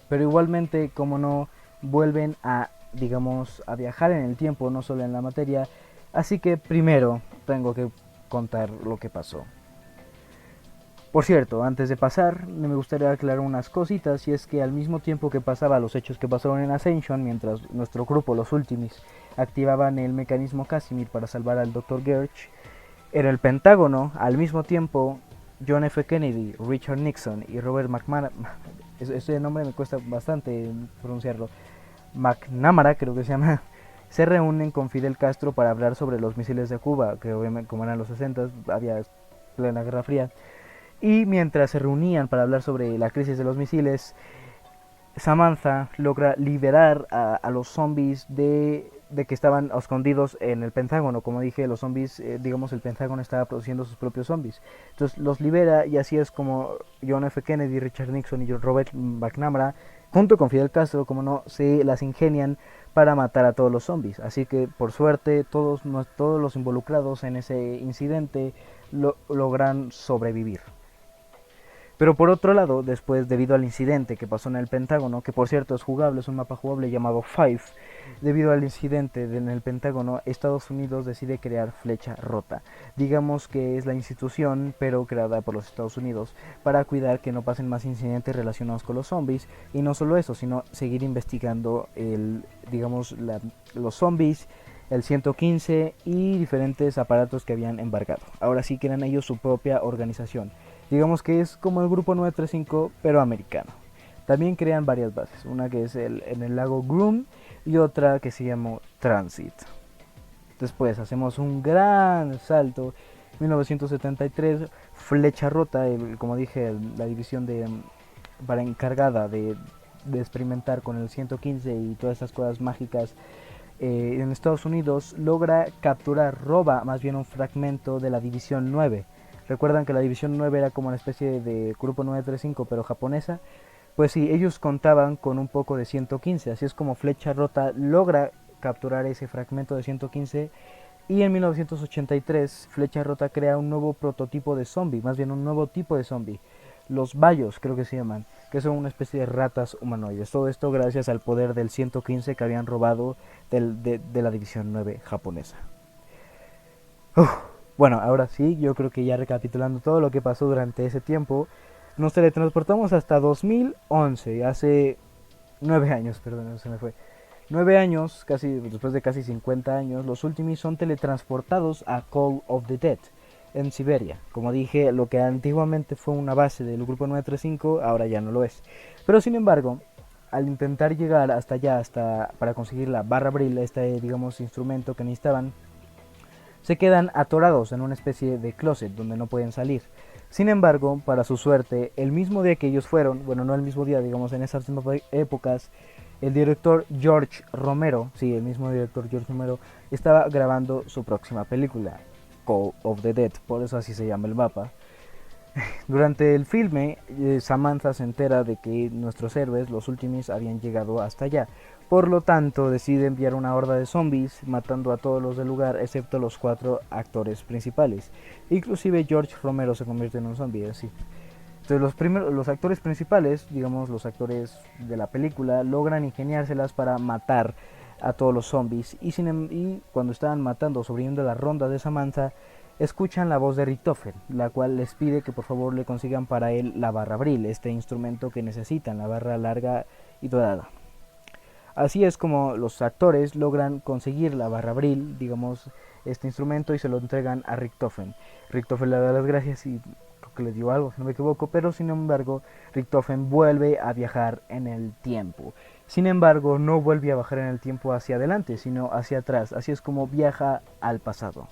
Pero igualmente, como no, vuelven a viajar en el tiempo, no solo en la materia, así que primero tengo que contar lo que pasó. Por cierto, antes de pasar, me gustaría aclarar unas cositas, y es que al mismo tiempo que pasaba los hechos que pasaron en Ascension, mientras nuestro grupo, los Ultimis, activaban el mecanismo Casimir para salvar al Dr. Gertz, en el Pentágono, al mismo tiempo, John F. Kennedy, Richard Nixon y Robert McNamara, ese nombre me cuesta bastante pronunciarlo, McNamara creo que se llama, se reúnen con Fidel Castro para hablar sobre los misiles de Cuba, que obviamente como eran los 60, había plena Guerra Fría. Y mientras se reunían para hablar sobre la crisis de los misiles, Samantha logra liberar a los zombies de que estaban escondidos en el Pentágono. Como dije, los zombies, el Pentágono estaba produciendo sus propios zombies. Entonces los libera y así es como John F. Kennedy, Richard Nixon y Robert McNamara, junto con Fidel Castro, como no, se las ingenian para matar a todos los zombies. Así que por suerte todos los involucrados en ese incidente logran sobrevivir. Pero por otro lado, después, debido al incidente que pasó en el Pentágono, que por cierto es jugable, es un mapa jugable llamado Five, debido al incidente en el Pentágono, Estados Unidos decide crear Flecha Rota. Digamos que es la institución, pero creada por los Estados Unidos, para cuidar que no pasen más incidentes relacionados con los zombies, y no solo eso, sino seguir investigando los zombies, el 115 y diferentes aparatos que habían embargado. Ahora sí crean ellos su propia organización. Digamos que es como el grupo 935, pero americano. También crean varias bases, una que es en el lago Groom y otra que se llama Transit. Después hacemos un gran salto, 1973, Flecha Rota, como dije, la división para encargada de experimentar con el 115 y todas estas cosas mágicas en Estados Unidos, roba más bien un fragmento de la división 9. Recuerdan que la división 9 era como una especie de grupo 935 pero japonesa. Pues sí, ellos contaban con un poco de 115, así es como Flecha Rota logra capturar ese fragmento de 115 y en 1983 Flecha Rota crea un nuevo prototipo de zombie, más bien un nuevo tipo de zombie, los Bayos creo que se llaman, que son una especie de ratas humanoides. Todo esto gracias al poder del 115 que habían robado de la división 9 japonesa. Bueno, ahora sí, yo creo que ya recapitulando todo lo que pasó durante ese tiempo, nos teletransportamos hasta 2011, hace 9 años, perdón, se me fue. 9 años, después de casi 50 años, los Ultimis son teletransportados a Call of the Dead, en Siberia. Como dije, lo que antiguamente fue una base del grupo 935, ahora ya no lo es. Pero sin embargo, al intentar llegar hasta allá, para conseguir la barra Brill, instrumento que necesitaban, se quedan atorados en una especie de closet donde no pueden salir. Sin embargo, para su suerte, el mismo día que ellos fueron, bueno, no el mismo día, digamos en esas mismas épocas, el director George Romero, estaba grabando su próxima película, Call of the Dead, por eso así se llama el mapa. Durante el filme, Samantha se entera de que nuestros héroes, los Ultimis, habían llegado hasta allá. Por lo tanto, decide enviar una horda de zombies, matando a todos los del lugar, excepto los 4 actores principales. Inclusive George Romero se convierte en un zombie, así. Entonces los actores principales, digamos los actores de la película, logran ingeniárselas para matar a todos los zombies. Y cuando estaban matando, sobreviviendo la ronda de Samantha, escuchan la voz de Richtofen, la cual les pide que por favor le consigan para él la barra Brill, este instrumento que necesitan, la barra larga y dorada. Así es como los actores logran conseguir la barra Brill, digamos, este instrumento, y se lo entregan a Richtofen. Richtofen le da las gracias y creo que le dio algo, si no me equivoco, pero sin embargo Richtofen vuelve a viajar en el tiempo. Sin embargo, no vuelve a bajar en el tiempo hacia adelante, sino hacia atrás. Así es como viaja al pasado.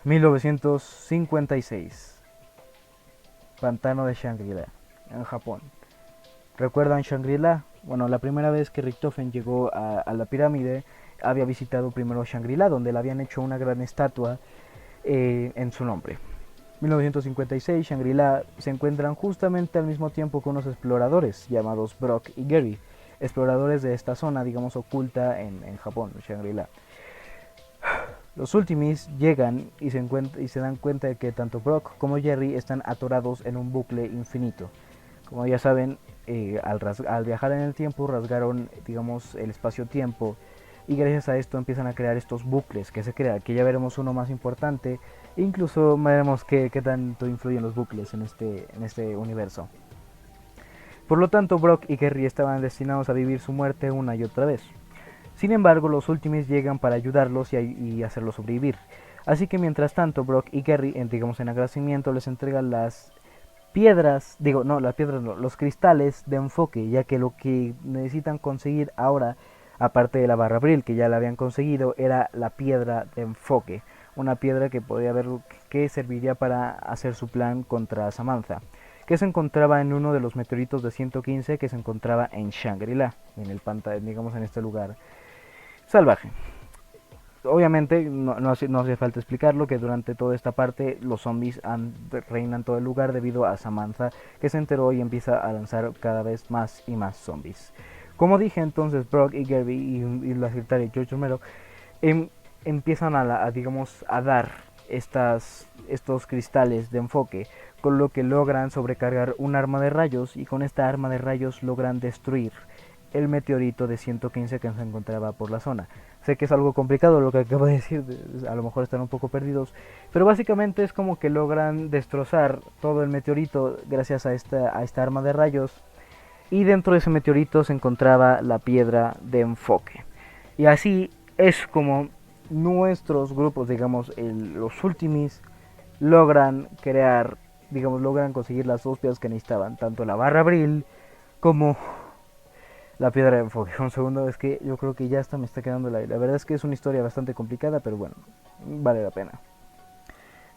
1956. Pantano de Shangri-La, en Japón. ¿Recuerdan Shangri-La? Bueno, la primera vez que Richtofen llegó a la pirámide, había visitado primero Shangri-La, donde le habían hecho una gran estatua en su nombre. 1956, Shangri-La se encuentran justamente al mismo tiempo con unos exploradores llamados Brock y Gary, exploradores de esta zona, digamos, oculta en Japón, Shangri-La. Los Ultimis llegan y se dan cuenta de que tanto Brock como Jerry están atorados en un bucle infinito. Como ya saben, al viajar en el tiempo rasgaron, digamos, el espacio-tiempo, y gracias a esto empiezan a crear estos bucles que se crean, que ya veremos uno más importante. Incluso veremos qué tanto influyen los bucles en este universo. Por lo tanto, Brock y Gary estaban destinados a vivir su muerte una y otra vez. Sin embargo, los Ultimis llegan para ayudarlos y hacerlos sobrevivir. Así que mientras tanto, Brock y Gary, digamos en agradecimiento, les entregan los cristales de enfoque, ya que lo que necesitan conseguir ahora, aparte de la barra Brill que ya la habían conseguido, era la piedra de enfoque, una piedra que podría haber, que serviría para hacer su plan contra Samantha, que se encontraba en uno de los meteoritos de 115 que se encontraba en Shangri-La, en el pantano, digamos en este lugar salvaje. Obviamente no hace falta explicarlo que durante toda esta parte los zombies reinan todo el lugar debido a Samantha, que se enteró y empieza a lanzar cada vez más y más zombies. Como dije, entonces Brock y Gary y la secretaria George Romero empiezan a dar estos cristales de enfoque con lo que logran sobrecargar un arma de rayos y con esta arma de rayos logran destruir el meteorito de 115 que se encontraba por la zona. Sé que es algo complicado lo que acabo de decir, a lo mejor están un poco perdidos, pero básicamente es como que logran destrozar todo el meteorito gracias a esta arma de rayos, y dentro de ese meteorito se encontraba la piedra de enfoque. Y así es como nuestros grupos, digamos, los Ultimis, logran crear, digamos, logran conseguir las dos piezas que necesitaban, tanto la barra Abril como la piedra de enfoque. Un segundo, es que yo creo que ya hasta me está quedando el aire. La verdad es que es una historia bastante complicada, pero bueno, vale la pena.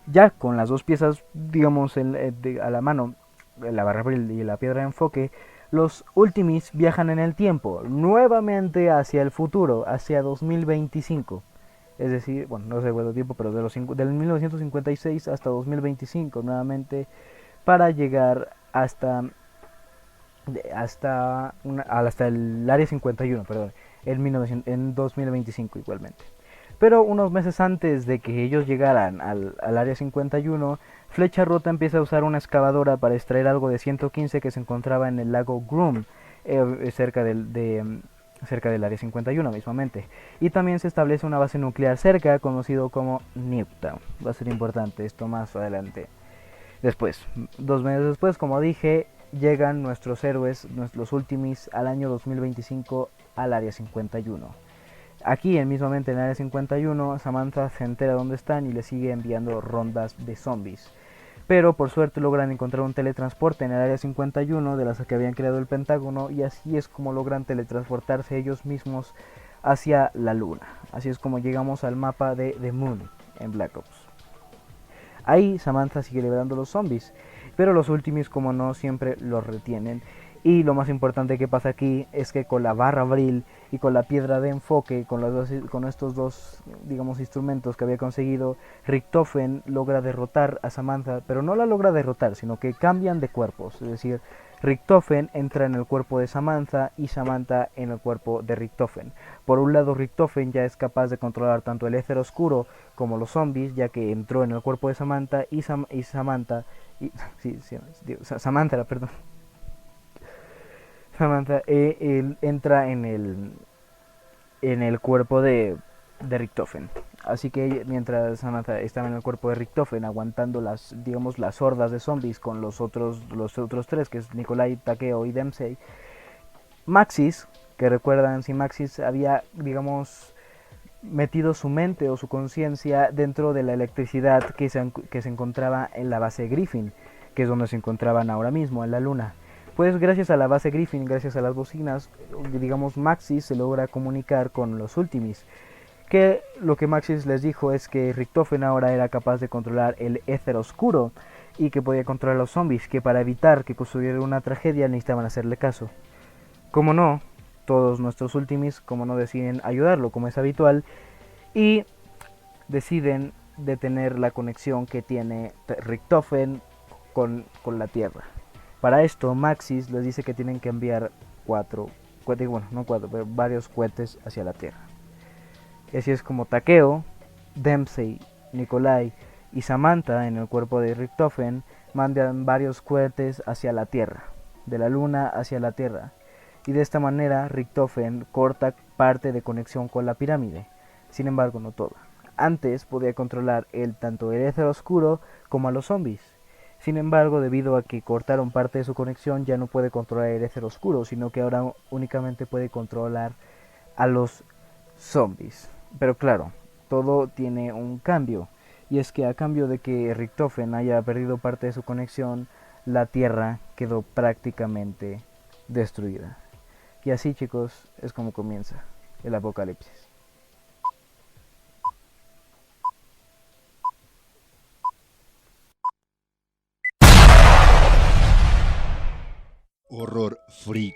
Ya con las dos piezas, digamos, a la mano, la barra Abril y la piedra de enfoque, los Ultimis viajan en el tiempo, nuevamente hacia el futuro, hacia 2025. Es decir, bueno, no sé cuánto tiempo, pero del 1956 hasta 2025, nuevamente, para llegar hasta el área 51, perdón, en 2025 igualmente. Pero unos meses antes de que ellos llegaran al área 51, Flecha Rota empieza a usar una excavadora para extraer algo de 115 que se encontraba en el lago Groom, cerca del área 51 mismamente. Y también se establece una base nuclear cerca, conocido como Nuketown. Va a ser importante esto más adelante. Después, 2 meses después, como dije, llegan nuestros héroes, los Ultimis, al año 2025 al área 51. Aquí, mismamente en el área 51, Samantha se entera dónde están y le sigue enviando rondas de zombies. Pero por suerte logran encontrar un teletransporte en el área 51 de las que habían creado el Pentágono, y así es como logran teletransportarse ellos mismos hacia la luna. Así es como llegamos al mapa de The Moon en Black Ops. Ahí Samantha sigue liberando los zombies, pero los Ultimis, como no, siempre los retienen. Y lo más importante que pasa aquí es que con la barra Abril y con la piedra de enfoque, con estos dos, digamos, instrumentos que había conseguido, Richtofen logra derrotar a Samantha, pero no la logra derrotar, sino que cambian de cuerpos. Es decir, Richtofen entra en el cuerpo de Samantha y Samantha en el cuerpo de Richtofen. Por un lado, Richtofen ya es capaz de controlar tanto el éter oscuro como los zombies, ya que entró en el cuerpo de Samantha Samantha entra en el cuerpo de Richtofen. Así que mientras Samantha estaba en el cuerpo de Richtofen aguantando las hordas de zombies con los otros tres, que es Nikolai, Takeo y Dempsey, Maxis, que recuerdan, si Maxis había, digamos, metido su mente o su conciencia dentro de la electricidad que se encontraba en la base Griffin, que es donde se encontraban ahora mismo, en la luna. Pues gracias a la base Griffin, gracias a las bocinas, digamos, Maxis se logra comunicar con los Ultimis. Que lo que Maxis les dijo es que Richtofen ahora era capaz de controlar el éter oscuro y que podía controlar a los zombies, que para evitar que sucediera una tragedia necesitaban hacerle caso. Como no, todos nuestros Ultimis, como no, deciden ayudarlo, como es habitual, y deciden detener la conexión que tiene Richtofen con la Tierra. Para esto, Maxis les dice que tienen que enviar varios cohetes hacia la Tierra. Y así es como Takeo, Dempsey, Nikolai y Samantha en el cuerpo de Richtofen mandan varios cohetes hacia la Tierra, de la Luna hacia la Tierra. Y de esta manera Richtofen corta parte de conexión con la pirámide. Sin embargo, no toda. Antes podía controlar tanto el éter oscuro como a los zombies. Sin embargo, debido a que cortaron parte de su conexión, ya no puede controlar el éter oscuro, sino que ahora únicamente puede controlar a los zombies. Pero claro, todo tiene un cambio, y es que a cambio de que Richtofen haya perdido parte de su conexión, la Tierra quedó prácticamente destruida. Y así, chicos, es como comienza el apocalipsis. Horror Freak.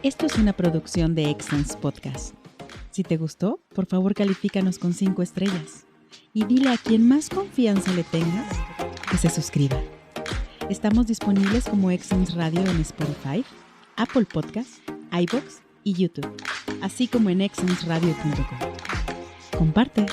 Esto es una producción de Excellence Podcast. Si te gustó, por favor califícanos con 5 estrellas. y dile a quien más confianza le tengas que se suscriba. Estamos disponibles como Exons Radio en Spotify, Apple Podcasts, iVoox y YouTube, así como en exonsradio.com. Comparte.